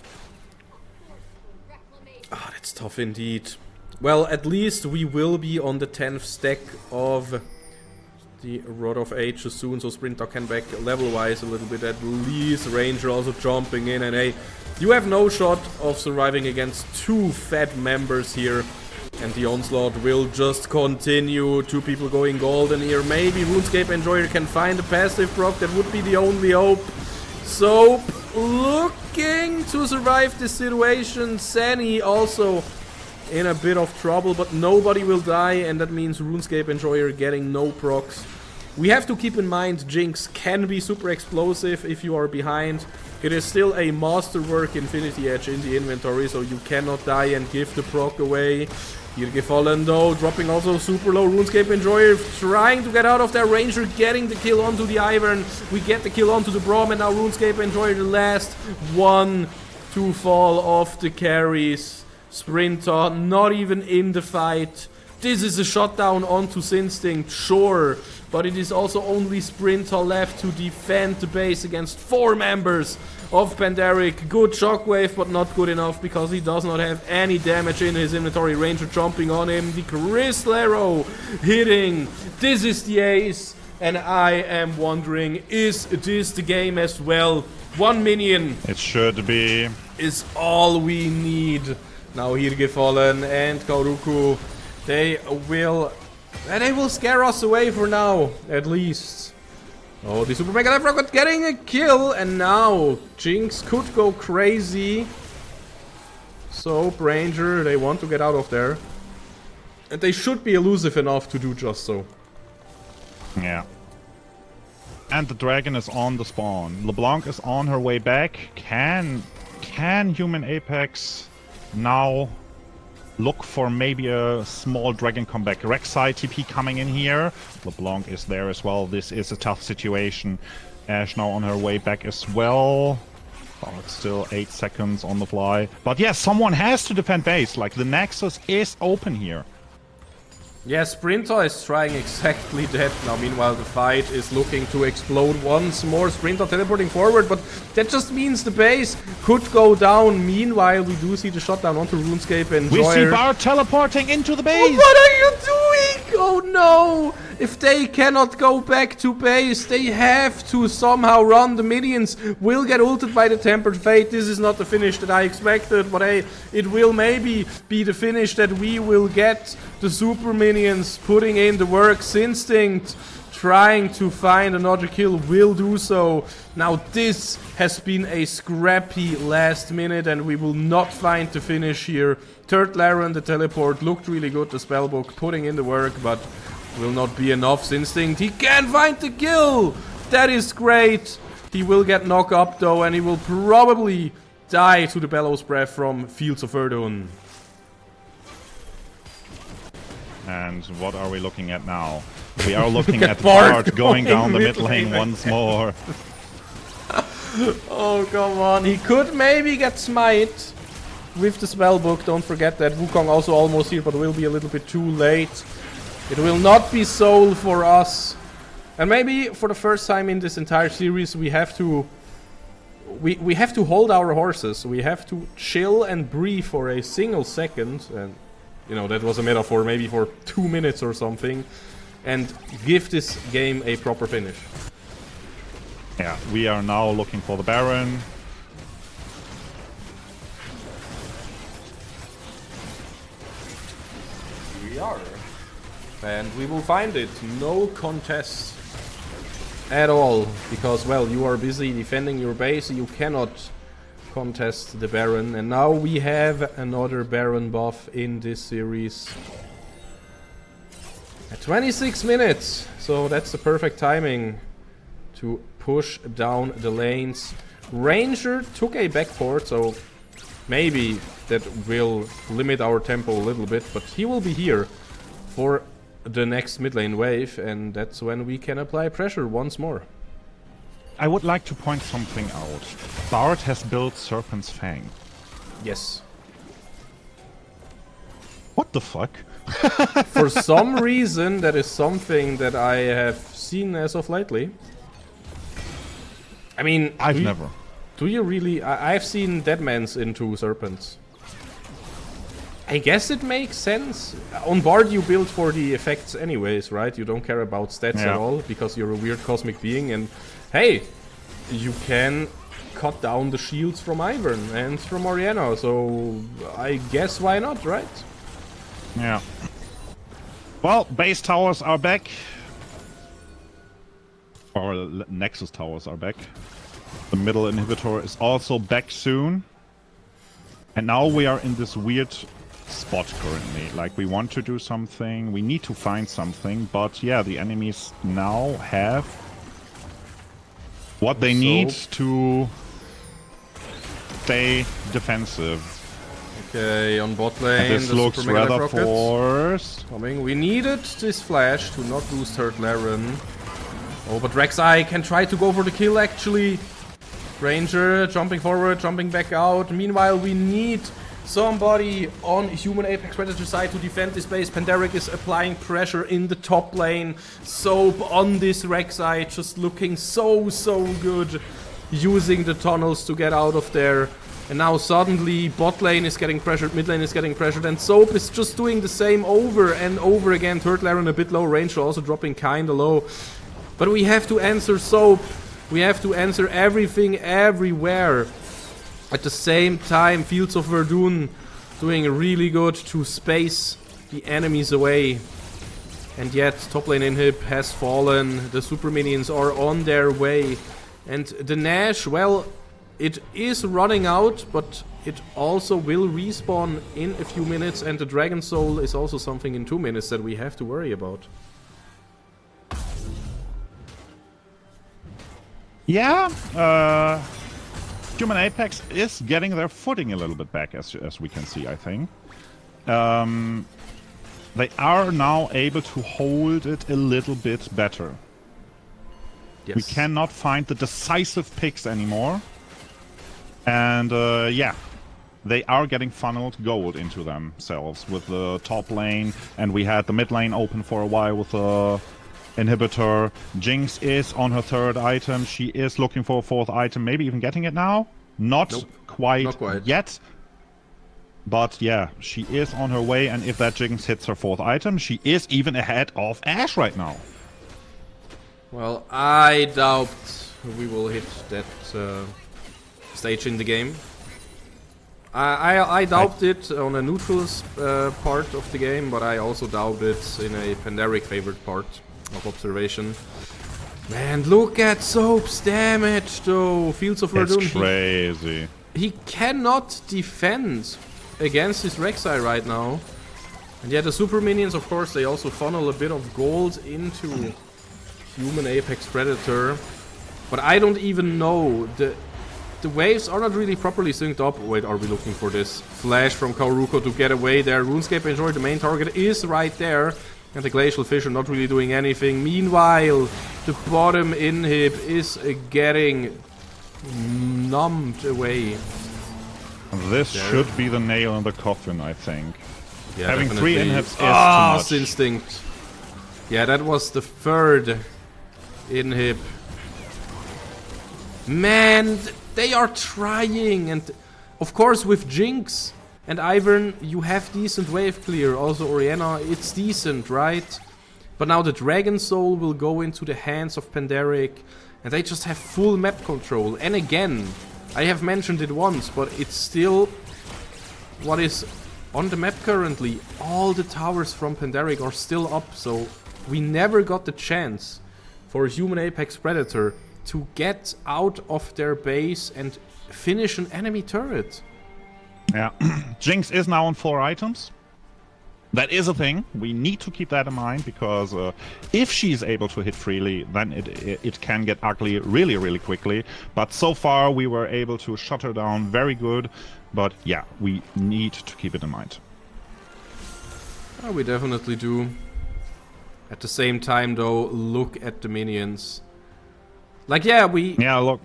Ah, that's tough indeed. Well, at least we will be on the 10th stack of the Rod of Ages soon, so Sprinter can back level-wise a little bit at least. Ranger also jumping in, and hey, you have no shot of surviving against 2 fat members here. And the onslaught will just continue. 2 people going golden here. Maybe RuneScape Enjoyer can find a passive proc. That would be the only hope. Soap looking to survive this situation. Sani also in a bit of trouble, but nobody will die, and that means RuneScape Enjoyer getting no procs. We have to keep in mind Jinx can be super explosive if you are behind. It is still a masterwork Infinity Edge in the inventory, so you cannot die and give the proc away. Here Fallen though, dropping also super low. RuneScape Enjoyer trying to get out of their Ranger, getting the kill onto the Ivern. We get the kill onto the Braum, and now RuneScape Enjoyer, the last one to fall off the carries. Sprinter not even in the fight. This is a shutdown onto Sinstinct, sure, but it is also only Sprinter left to defend the base against 4 members of Pandaric. Good shockwave, but not good enough because he does not have any damage in his inventory. Ranger jumping on him, the Crystal Arrow hitting. This is the ace, and I am wondering, is this the game as well? 1 minion. It should be. Is all we need. Now Hirge Fallen and Kauruku, they will scare us away for now, at least. Oh, the Super Mega Life Rocket getting a kill, and now Jinx could go crazy. So, Ranger, they want to get out of there. And they should be elusive enough to do just so. Yeah. And the dragon is on the spawn. LeBlanc is on her way back. Can Human Apex now look for maybe a small dragon comeback? Rek'Sai TP coming in here. LeBlanc is there as well. This is a tough situation. Ashe now on her way back as well. Oh, it's still 8 seconds on the fly. But yeah, someone has to defend base. Like, the Nexus is open here. Yeah, Sprinter is trying exactly that. Now, meanwhile, the fight is looking to explode once more. Sprinter teleporting forward, but that just means the base could go down. Meanwhile, we do see the shutdown onto RuneScape and We see Bard teleporting into the base! What are you doing? Oh no! If they cannot go back to base, they have to somehow run. The minions will get ulted by the Tempered Fate. This is not the finish that I expected, but hey, it will maybe be the finish that we will get. The super minions putting in the work. Instinct trying to find another kill will do so. Now this has been a scrappy last minute, and we will not find the finish here. Turtle Arrow, the teleport looked really good. The spellbook putting in the work, but will not be enough. Instinct, he can find the kill. That is great. He will get knocked up though, and he will probably die to the Bellows Breath from Fields of Verdun. And what are we looking at now? We are looking at Bard going down the mid lane once more. Oh, come on. He could maybe get Smite with the spellbook. Don't forget that. Wukong also almost here, but will be a little bit too late. It will not be Soul for us. And maybe for the first time in this entire series, we have to hold our horses. We have to chill and breathe for a single second. And you know, that was a metaphor, maybe for 2 minutes or something, and give this game a proper finish. Yeah, we are now looking for the Baron. We are. And we will find it. No contest at all, because, well, you are busy defending your base, you cannot contest the Baron, and now we have another Baron buff in this series. At 26 minutes, so that's the perfect timing to push down the lanes. Ranger took a backport, so maybe that will limit our tempo a little bit, but he will be here for the next mid lane wave, and that's when we can apply pressure once more. I would like to point something out. Bard has built Serpent's Fang. Yes. What the fuck? For some reason, that is something that I have seen as of lately. I mean, I've never. Do you really? I've seen Deadmans into Serpents. I guess it makes sense. On Bard you build for the effects anyways, right? You don't care about stats at all, because you're a weird cosmic being, and hey, you can cut down the shields from Ivern and from Orianna, so I guess why not, right? Yeah. Well, base towers are back. Or Nexus towers are back. The middle inhibitor is also back soon. And now we are in this weird spot currently. Like, we want to do something, we need to find something, but yeah, the enemies now have what they need to stay defensive. Okay, on bot lane, this looks rather forced. Coming. We needed this flash to not lose third Laren. Oh, but Rek'Sai can try to go for the kill actually. Ranger jumping forward, jumping back out. Meanwhile, we need somebody on human Apex Predator side to defend this base. Pandaric is applying pressure in the top lane. Soap on this Rek'Sai, just looking so good. Using the tunnels to get out of there. And now suddenly bot lane is getting pressured, mid lane is getting pressured, and Soap is just doing the same over and over again. Third Laren a bit low, Ranger also dropping kinda low. But we have to answer Soap. We have to answer everything everywhere. At the same time, Fields of Verdun doing really good to space the enemies away. And yet, top lane inhib has fallen. The super minions are on their way. And the Nash, well, it is running out, but it also will respawn in a few minutes. And the Dragon Soul is also something in 2 minutes that we have to worry about. Yeah, Human Apex is getting their footing a little bit back, as we can see, I think. They are now able to hold it a little bit better. Yes. We cannot find the decisive picks anymore. And yeah, they are getting funneled gold into themselves with the top lane. And we had the mid lane open for a while with the inhibitor. Jinx is on her third item. She is looking for a fourth item, maybe even getting it now. Not quite yet. But yeah, she is on her way, and if that Jinx hits her fourth item, she is even ahead of Ashe right now. Well, I doubt we will hit that stage in the game. I doubt it on a neutral part of the game, but I also doubt it in a Pandaric favored part of observation. Man, look at Soap's damage though. Fields of Verdun. It's crazy. He cannot defend against his Rek'Sai right now. And yet the super minions, of course, they also funnel a bit of gold into human Apex Predator. But I don't even know. The waves are not really properly synced up. Wait, are we looking for this flash from Kauruko to get away there? RuneScape Enjoy, the main target, is right there. And the Glacial Fissure not really doing anything. Meanwhile, the bottom inhib is getting numbed away. This should be the nail in the coffin, I think. Yeah, having definitely. 3 inhibs is too much. Instinct. Yeah, that was the third inhib. Man, they are trying, and of course with Jinx and Ivern you have decent wave clear. Also Orianna, it's decent, right? But now the Dragon Soul will go into the hands of Pandaric, and they just have full map control. And again, I have mentioned it once, but it's still what is on the map currently. All the towers from Pandaric are still up, so we never got the chance for human Apex Predator to get out of their base and finish an enemy turret. Yeah, Jinx is now on 4 items. That is a thing. We need to keep that in mind, because if she's able to hit freely, then it can get ugly really, really quickly. But so far we were able to shut her down very good. But yeah, we need to keep it in mind. Oh, we definitely do. At the same time, though, look at the minions. Like, yeah, Yeah, look.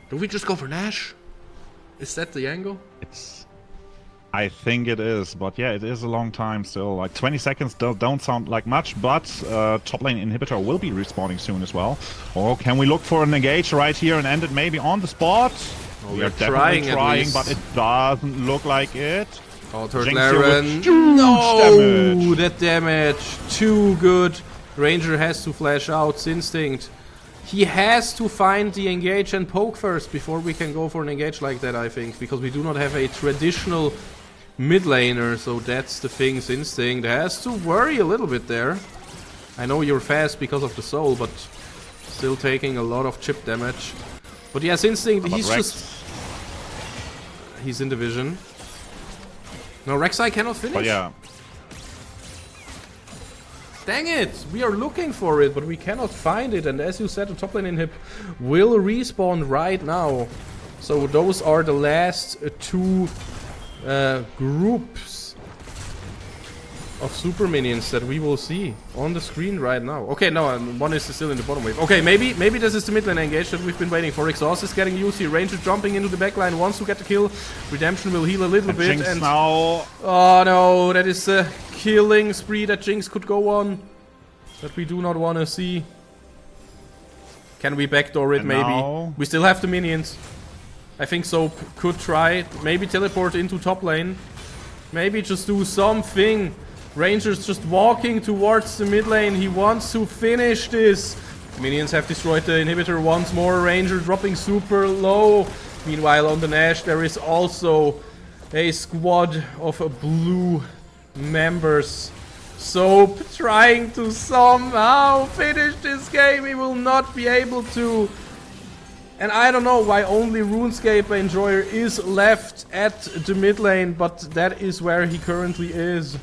Do we just go for Nash? Is that the angle? I think it is, but yeah, it is a long time still. Like 20 seconds don't sound like much, but top lane inhibitor will be respawning soon as well. Or can we look for an engage right here and end it maybe on the spot? Oh, we are definitely trying, but it doesn't look like it. Oh, third Jinx Laren. here with No! That damage. Too good. Ranger has to flash out. Instinct. He has to find the engage and poke first before we can go for an engage like that, I think. Because we do not have a traditional mid laner, so that's the thing. Instinct has to worry a little bit there. I know you're fast because of the soul, but still taking a lot of chip damage. But yes, Instinct, he's in the vision. No, Rek'Sai cannot finish. But yeah. Dang it! We are looking for it, but we cannot find it. And as you said, the top lane inhib will respawn right now. So those are the last two groups of super minions that we will see on the screen right now. Okay, no, one is still in the bottom wave. Okay, maybe this is the mid lane engage that we've been waiting for. Exhaust is getting used here. Ranger jumping into the backline, wants to get the kill. Redemption will heal a little bit. Jinx now. Oh no, that is a killing spree that Jinx could go on. That we do not want to see. Can we backdoor it, maybe? Now. We still have the minions. I think Soap could try. Maybe teleport into top lane. Maybe just do something. Ranger's just walking towards the mid lane. He wants to finish this. The minions have destroyed the inhibitor once more. Ranger dropping super low. Meanwhile, on the Nash, there is also a squad of blue members. Soap trying to somehow finish this game. He will not be able to. And I don't know why only RuneScape Enjoyer is left at the mid lane, but that is where he currently is.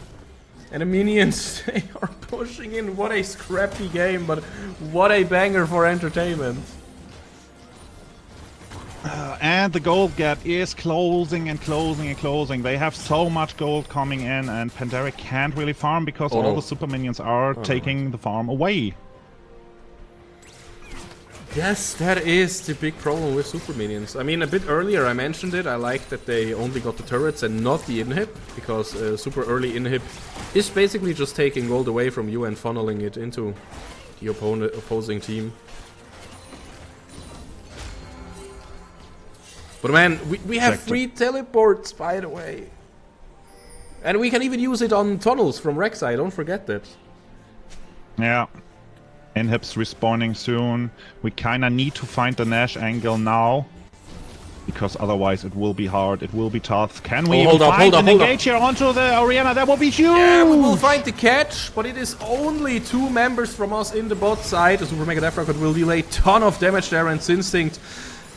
And the minions, they are pushing in. What a scrappy game, but what a banger for entertainment. And the gold gap is closing and closing and closing. They have so much gold coming in, and Pandaric can't really farm because all the super minions are taking the farm away. Yes, that is the big problem with super minions. I mean, a bit earlier I mentioned it. I like that they only got the turrets and not the inhib, because super early inhib is basically just taking gold away from you and funneling it into the opposing team. But man, we have free teleports, by the way. And we can even use it on tunnels from Rek'Sai, don't forget that. Yeah. Inhibs respawning soon. We kinda need to find the Nash angle now. Because otherwise it will be hard, it will be tough. Can we even find an engage here onto the arena? That would be huge! Yeah, we will find the catch, but it is only 2 members from us in the bot side. The Super Mega Death Rocket will deal a ton of damage there, and Instinct.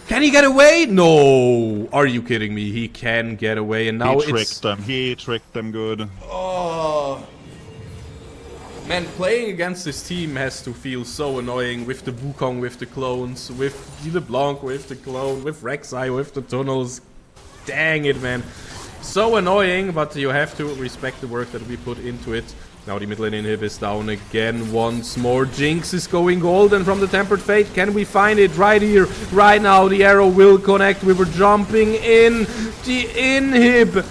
Can he get away? No! Are you kidding me? He can get away, and now He tricked them good. Oh. Man, playing against this team has to feel so annoying with the Wukong, with the clones, with LeBlanc, with the clone, with Rek'Sai, with the tunnels. Dang it, man. So annoying, but you have to respect the work that we put into it. Now the mid lane inhib is down again once more. Jinx is going golden from the Tempered Fate. Can we find it right here, right now? The arrow will connect. We were jumping in. The inhib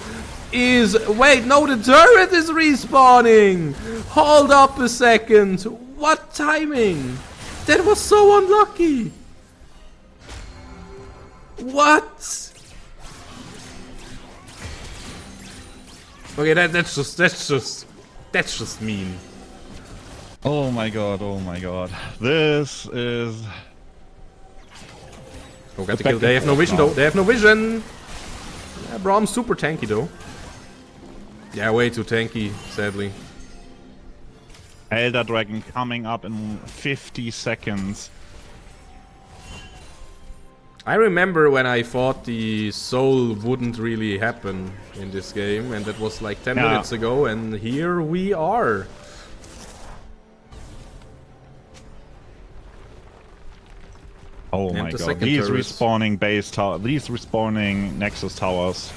is... Wait, no, the turret is respawning. Hold up a second. What timing? That was so unlucky. What? Okay, that's just mean. Oh my god, oh my god. This is... Oh, got the kill. They have no vision though. They have no vision. Yeah, Braum's super tanky though. Yeah, way too tanky, sadly. Elder Dragon coming up in 50 seconds. I remember when I thought the soul wouldn't really happen in this game, and that was like 10 minutes ago, and here we are. Oh my god, these respawning base towers, these respawning Nexus towers.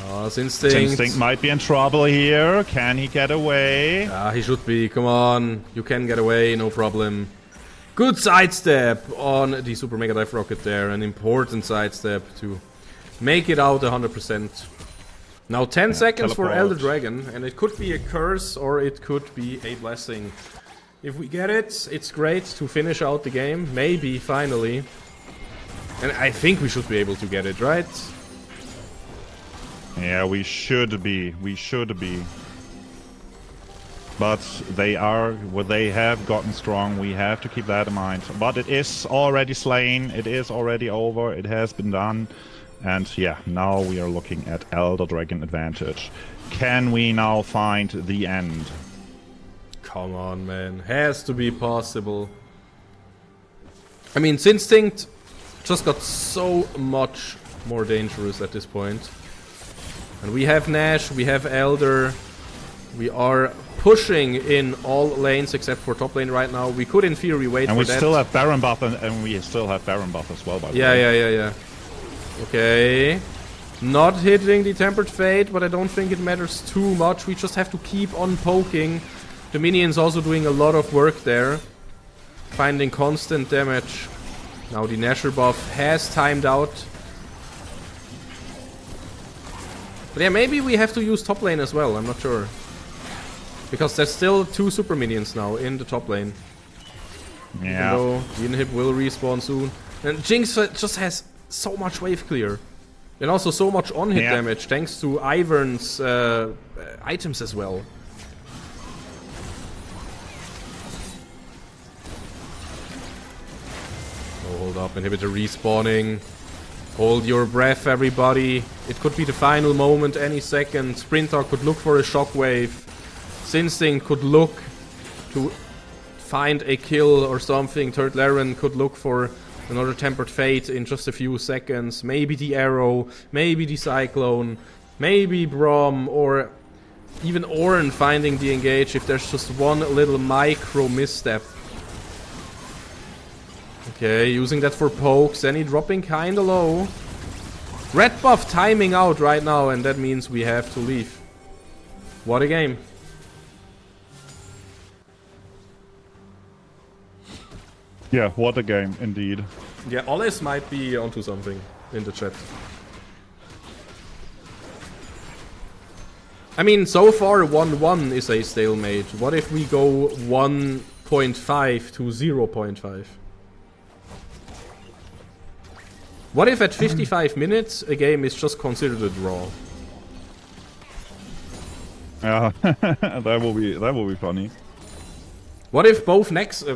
Oh Instinct. Instinct might be in trouble here. Can he get away? He should be. Come on. You can get away, no problem. Good sidestep on the Super Mega Dive Rocket there. An important sidestep to make it out 100%. Now 10 seconds for Elder Dragon, and it could be a curse or it could be a blessing. If we get it, it's great to finish out the game. Maybe, finally. And I think we should be able to get it, right? Yeah, we should be. We should be. But they are, well, they have gotten strong. We have to keep that in mind. But it is already slain. It is already over. It has been done. And yeah, now we are looking at Elder Dragon advantage. Can we now find the end? Come on, man. Has to be possible. I mean, Instinct just got so much more dangerous at this point. And we have Nash, we have Elder. We are pushing in all lanes except for top lane right now. We could in theory wait for that. And we still have Baron buff and we still have Baron buff as well, by the way. Yeah. Okay. Not hitting the Tempered Fate, but I don't think it matters too much. We just have to keep on poking. The minions also doing a lot of work there. Finding constant damage. Now the Nasher buff has timed out. But yeah, maybe we have to use top lane as well, I'm not sure. Because there's still 2 super minions now in the top lane. Yeah. Even though the inhib will respawn soon. And Jinx just has so much wave clear. And also so much on-hit damage thanks to Ivern's items as well. Oh, hold up, inhibitor respawning. Hold your breath, everybody. It could be the final moment any second. Sprinter could look for a shockwave. Instinct could look to find a kill or something. Third Laren could look for another Tempered Fate in just a few seconds. Maybe the Arrow, maybe the Cyclone, maybe Braum, or even Ornn finding the engage if there's just one little micro misstep. Okay, using that for pokes. Any dropping kinda low. Red buff timing out right now, and that means we have to leave. What a game. Yeah, what a game, indeed. Yeah, Olis might be onto something in the chat. I mean, so far 1-1 is a stalemate. What if we go 1.5 to 0.5? What if at 55 minutes a game is just considered a draw? Yeah, that will be funny. What if both Nexuses?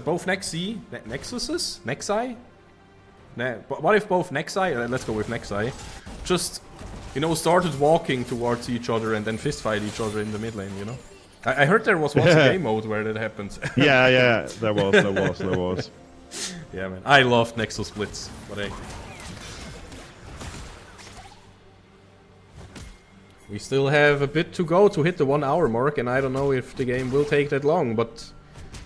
What if both Nexi, let's go with Nexi, just, you know, started walking towards each other and then fistfight each other in the mid lane, you know? I heard there was once a game mode where that happened. yeah, there was. Yeah, man. I loved Nexus splits. But hey. We still have a bit to go to hit the 1 hour mark, and I don't know if the game will take that long, but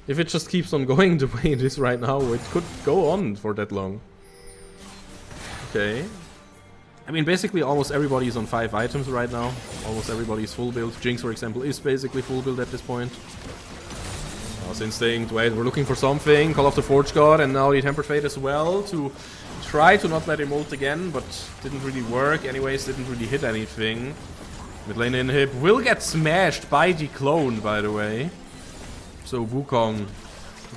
if it just keeps on going the way it is right now, it could go on for that long. Okay. I mean, basically almost everybody is on 5 items right now. Almost everybody is full build. Jinx, for example, is basically full build at this point. Instinct, wait, we're looking for something. Call of the Forge God, and now the Tempered Fate as well to try to not let him ult again, but didn't really work. Anyways, didn't really hit anything. Mid lane inhib will get smashed by the clone, by the way. So Wukong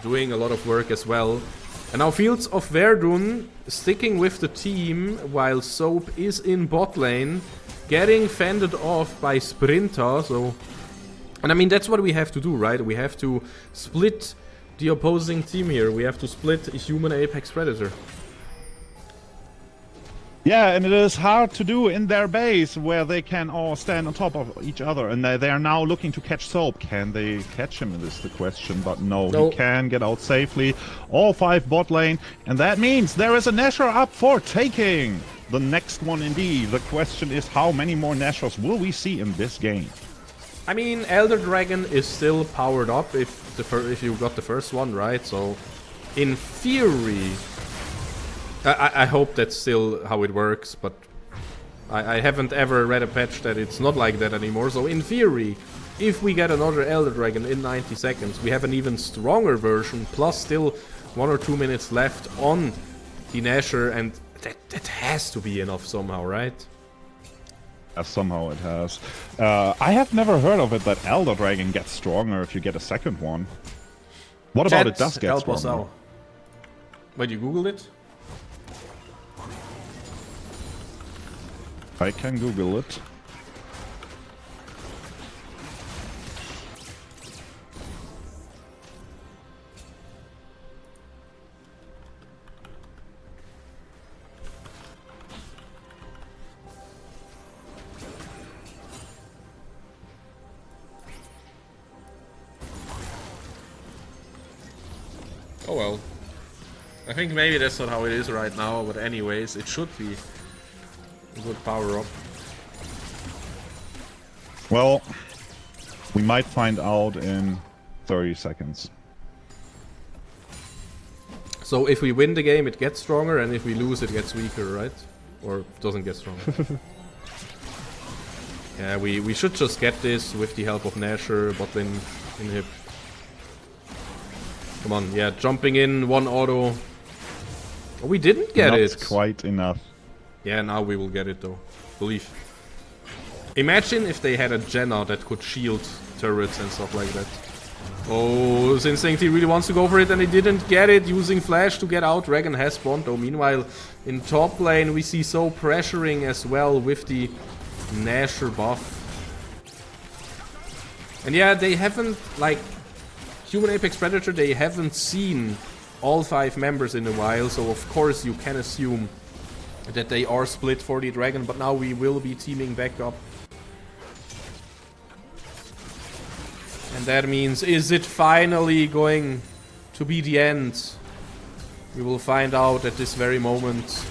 doing a lot of work as well. And now Fields of Verdun sticking with the team while Soap is in bot lane, getting fended off by Sprinter. So, and I mean, that's what we have to do, right? We have to split the opposing team here. We have to split a human Apex Predator. Yeah, and it is hard to do in their base where they can all stand on top of each other, and they are now looking to catch Soap. Can they catch him is the question, but no, he can get out safely. All 5 bot lane, and that means there is a Nasher up for taking. The next one indeed. The question is how many more Nashers will we see in this game? I mean, Elder Dragon is still powered up if you got the first one, right? So, in theory, I hope that's still how it works, but I haven't ever read a patch that it's not like that anymore. So in theory, if we get another Elder Dragon in 90 seconds, we have an even stronger version, plus still 1 or 2 minutes left on the Nasher, and that has to be enough somehow, right? Somehow it has. I have never heard of it that Elder Dragon gets stronger if you get a second one. What about it does get help stronger? us out. Wait, you googled it? I can Google it. Oh well. I think maybe that's not how it is right now, but anyways, it should be a good power up. Well, we might find out in 30 seconds. So if we win the game, it gets stronger, and if we lose, it gets weaker, right? Or doesn't get stronger. Yeah, we should just get this with the help of Nasher, botlane inhib. Come on, yeah, jumping in, 1 auto. Oh, we didn't get Not it. quite enough. Yeah, now we will get it though. Believe. Imagine if they had a Jenna that could shield turrets and stuff like that. Oh, Instinct, he really wants to go for it and he didn't get it, using flash to get out. Dragon has spawned though. Meanwhile, in top lane we see So pressuring as well with the Nasher buff. And yeah, they haven't, like, Human Apex Predator, they haven't seen all 5 members in a while, so of course you can assume that they are split for the Dragon, but now we will be teaming back up. And that means, is it finally going to be the end? We will find out at this very moment.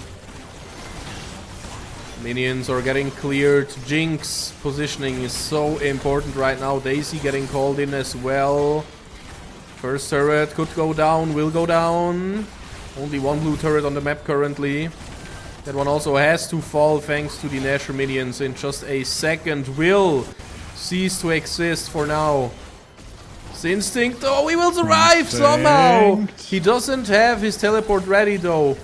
Minions are getting cleared. Jinx positioning is so important right now. Daisy getting called in as well. First turret could go down, will go down. Only 1 blue turret on the map currently. That one also has to fall thanks to the Nasher minions in just a second. Will cease to exist for now. Instinct, oh, he will survive somehow! He doesn't have his teleport ready though.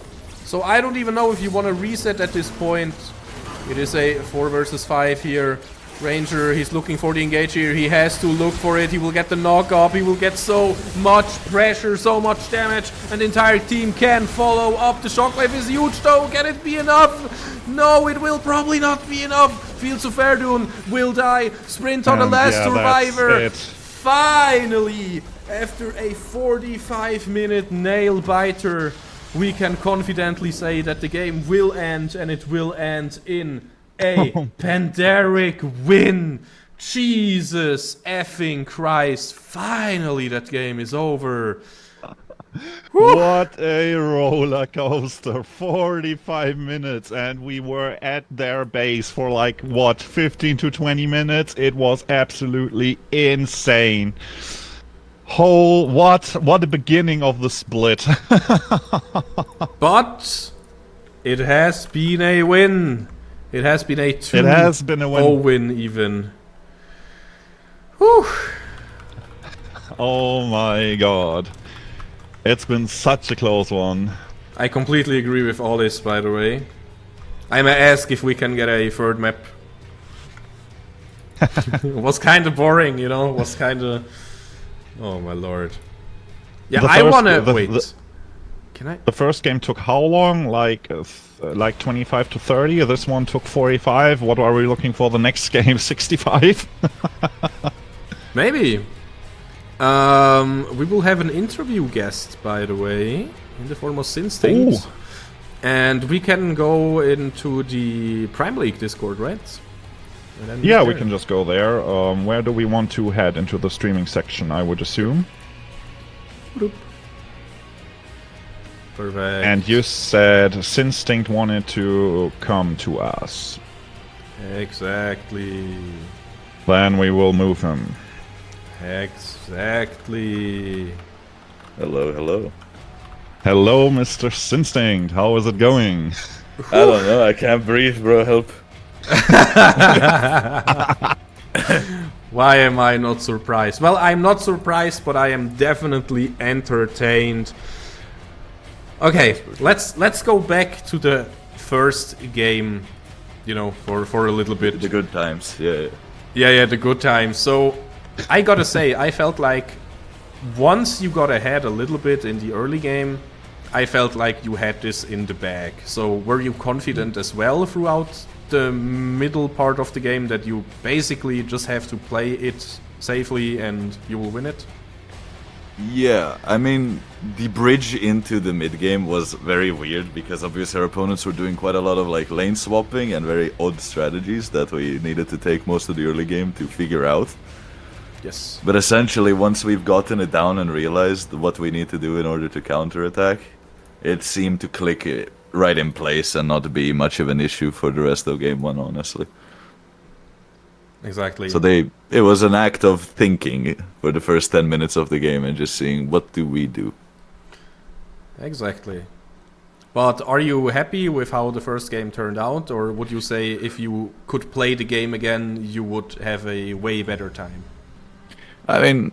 So I don't even know if you want to reset at this point. It is a 4 versus 5 here. Ranger, he's looking for the engage here. He has to look for it. He will get the knock up. He will get so much pressure, so much damage. And the entire team can follow up. The shockwave is huge though. Can it be enough? No, it will probably not be enough. Fields of Verdun will die. Sprint on the last survivor. Finally, after a 45-minute nail biter, we can confidently say that the game will end, and it will end in a Pandaric win. Jesus effing Christ. Finally that game is over. What a roller coaster. 45 minutes and we were at their base for like, what, 15 to 20 minutes? It was absolutely insane. What a beginning of the split. But it has been a win. It has been a 2-0 It has been a win even. Whew. Oh my god. It's been such a close one. I completely agree with all this, by the way. I may ask if we can get a 3rd map. It was kind of boring, you know? It was kind of... Oh my lord. Yeah, I wanna... Wait. Can I... The first game took how long? Like 25 to 30? This one took 45. What are we looking for the next game? 65? Maybe. We will have an interview guest, by the way, in the form of Instinct. And we can go into the Prime League Discord, right? Yeah, we can just go there. Where do we want to head? Into the streaming section, I would assume. Perfect. And you said Instinct wanted to come to us. Exactly. Then we will move him. Exactly. Hello, hello. Hello, Mr. Instinct. How is it going? I don't know, I can't breathe, bro, help. Why am I not surprised? Well, I'm not surprised, but I am definitely entertained. Okay, let's go back to the first game, for a little bit. The good times, yeah. Yeah, the good times. So, I gotta say, I felt like once you got ahead a little bit in the early game, I felt like you had this in the bag. So, were you confident as well throughout the middle part of the game that you basically just have to play it safely and you will win it? Yeah, I mean, the bridge into the mid game was very weird because obviously our opponents were doing quite a lot of like lane swapping and very odd strategies that we needed to take most of the early game to figure out. Yes. But essentially, once we've gotten it down and realized what we need to do in order to counterattack, it seemed to click right in place and not be much of an issue for the rest of game one, honestly. Exactly. So it was an act of thinking for the first 10 minutes of the game and just seeing what do we do. Exactly. But are you happy with how the first game turned out, or would you say if you could play the game again, you would have a way better time? I mean,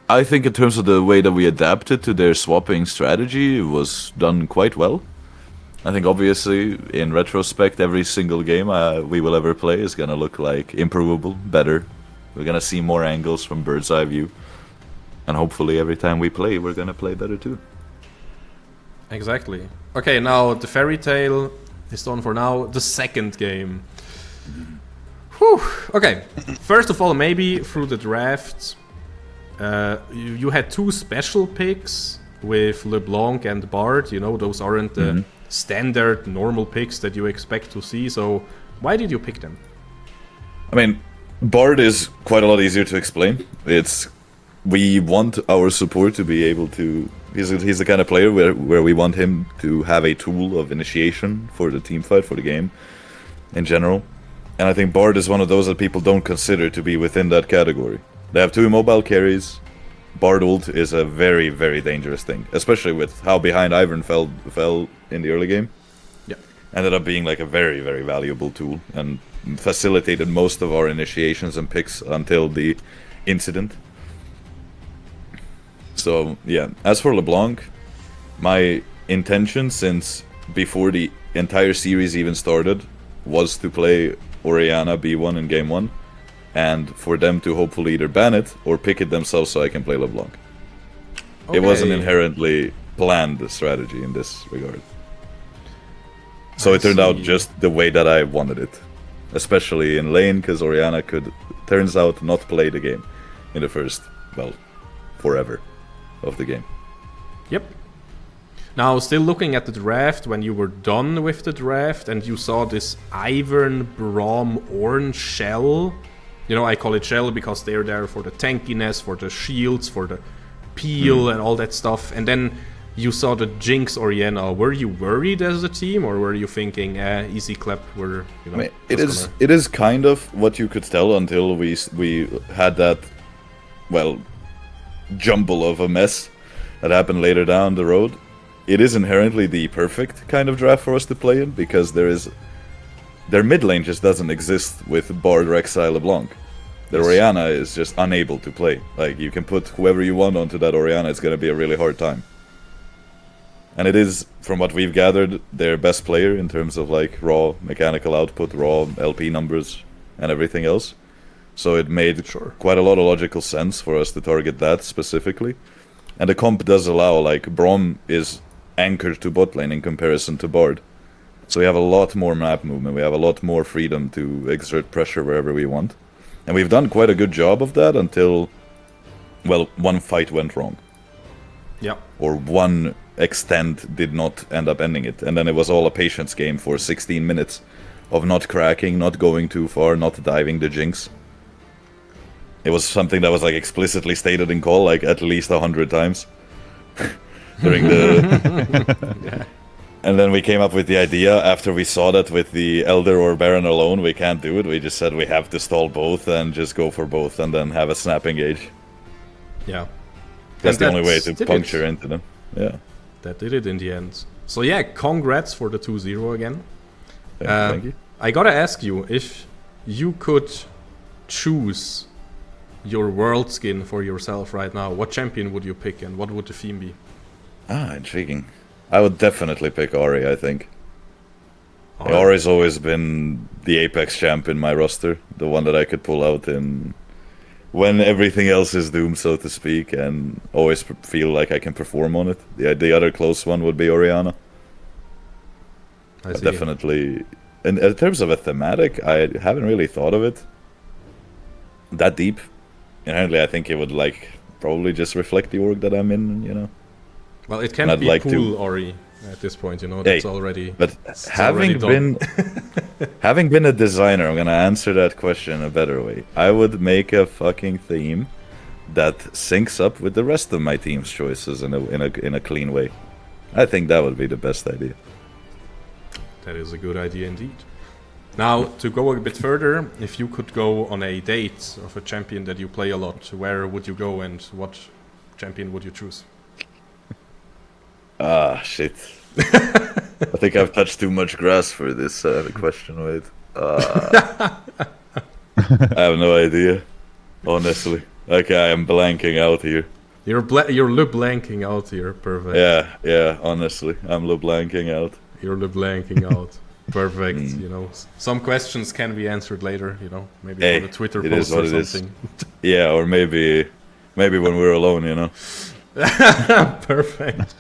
I think in terms of the way that we adapted to their swapping strategy, it was done quite well. I think obviously, in retrospect, every single game we will ever play is gonna look like improvable, better. We're gonna see more angles from bird's eye view. And hopefully every time we play, we're gonna play better too. Exactly. Okay, now the fairy tale is done for now. The second game. Whew. Okay, first of all, maybe through the draft, you had two special picks with LeBlanc and Bard. Those aren't the standard normal picks that you expect to see. So why did you pick them? I mean, Bard is quite a lot easier to explain. We want our support to be able to... He's the kind of player where we want him to have a tool of initiation for the team fight, for the game in general. And I think Bard is one of those that people don't consider to be within that category. They have two immobile carries. Bard ult is a very, very dangerous thing, especially with how behind Ivern fell in the early game. Yeah. Ended up being like a very, very valuable tool and facilitated most of our initiations and picks until the incident. So, yeah, as for LeBlanc, my intention since before the entire series even started was to play Orianna B1 in game 1, and for them to hopefully either ban it or pick it themselves so I can play LeBlanc. Okay. It wasn't inherently planned strategy in this regard. So it turned out just the way that I wanted it. Especially in lane, because Orianna could, turns out, not play the game in the first, forever of the game. Yep. Now, still looking at the draft, when you were done with the draft and you saw this Ivern, Braum, Orange shell. I call it shell because they're there for the tankiness, for the shields, for the peel and all that stuff. And then you saw the Jinx Orianna. Were you worried as a team, or were you thinking, easy clap, we're, I mean, it is kind of what you could tell until we had that, jumble of a mess that happened later down the road. It is inherently the perfect kind of draft for us to play in, because their mid lane just doesn't exist with Bard, Rek'Sai, LeBlanc. The Orianna is just unable to play. Like, you can put whoever you want onto that Orianna, it's gonna be a really hard time. And it is, from what we've gathered, their best player in terms of raw mechanical output, raw LP numbers, and everything else. So it made quite a lot of logical sense for us to target that specifically. And the comp does allow, Braum is anchored to bot lane in comparison to Bard. So we have a lot more map movement, we have a lot more freedom to exert pressure wherever we want. And we've done quite a good job of that until, one fight went wrong. Yeah. Or one extent did not end up ending it. And then it was all a patience game for 16 minutes of not cracking, not going too far, not diving the Jinx. It was something that was explicitly stated in call at least 100 times during the... Yeah. And then we came up with the idea, after we saw that with the Elder or Baron alone we can't do it, we just said we have to stall both and just go for both and then have a snap engage. Yeah. That's the only way to puncture into them. Yeah. That did it in the end. So yeah, congrats for the 2-0 again. Thank you. I gotta ask you, if you could choose your world skin for yourself right now, what champion would you pick and what would the theme be? Ah, intriguing. I would definitely pick Ori, I think. Alright. Ori's always been the Apex champ in my roster, the one that I could pull out in when everything else is doomed, so to speak, and always feel like I can perform on it. The other close one would be Orianna. I see. Definitely. In terms of a thematic, I haven't really thought of it that deep. Inherently, I think it would probably just reflect the org that I'm in, you know. Well, it can't I'd be like pool to- Ori at this point, you know. That's Hey, already. But it's having already done. having been a designer, I'm gonna answer that question in a better way. I would make a fucking theme that syncs up with the rest of my team's choices in a clean way. I think that would be the best idea. That is a good idea indeed. Now, to go a bit further, if you could go on a date of a champion that you play a lot, where would you go and what champion would you choose? Ah, shit. I think I've touched too much grass for this question, wait. I have no idea, honestly. Okay, I am blanking out here. You're blanking out here. Perfect. Yeah, honestly. I'm blanking out. You're blanking out. Perfect. You know, some questions can be answered later. You know, maybe Hey, on a Twitter it post is what or it is. something. Yeah, or maybe when we're alone, you know. Perfect.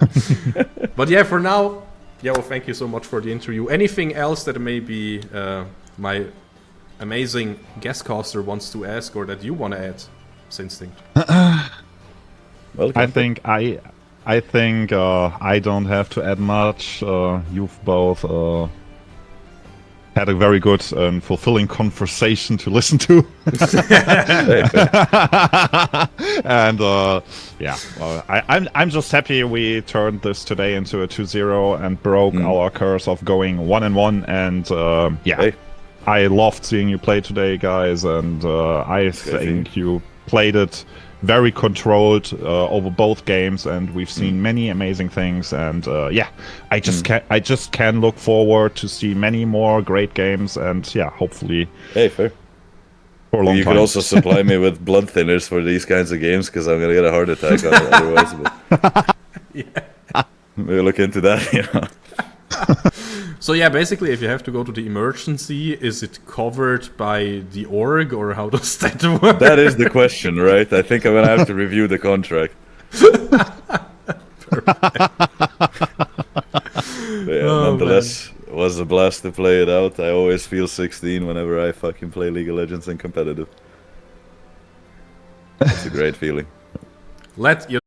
But yeah, for now, yeah. Well, thank you so much for the interview. Anything else that maybe my amazing guest caster wants to ask, or that you want to add, Sinstinct? Welcome. I think I don't have to add much. You've both had a very good and fulfilling conversation to listen to. And I'm just happy we turned this today into a 2-0 and broke our curse of going 1-1. And Hey. I loved seeing you play today, guys. And I think you played it very controlled over both games, and we've seen many amazing things. And I just can look forward to see many more great games. And hopefully, Hey, fair. for a long You time. could also supply me with blood thinners for these kinds of games, because I'm gonna get a heart attack on it otherwise. But maybe look into that, you know. So yeah, basically, if you have to go to the emergency, is it covered by the org, or how does that work? That is the question, right? I think I'm gonna have to review the contract. Nonetheless, it was a blast to play it out. I always feel 16 whenever I fucking play League of Legends in competitive. It's a great feeling. Let your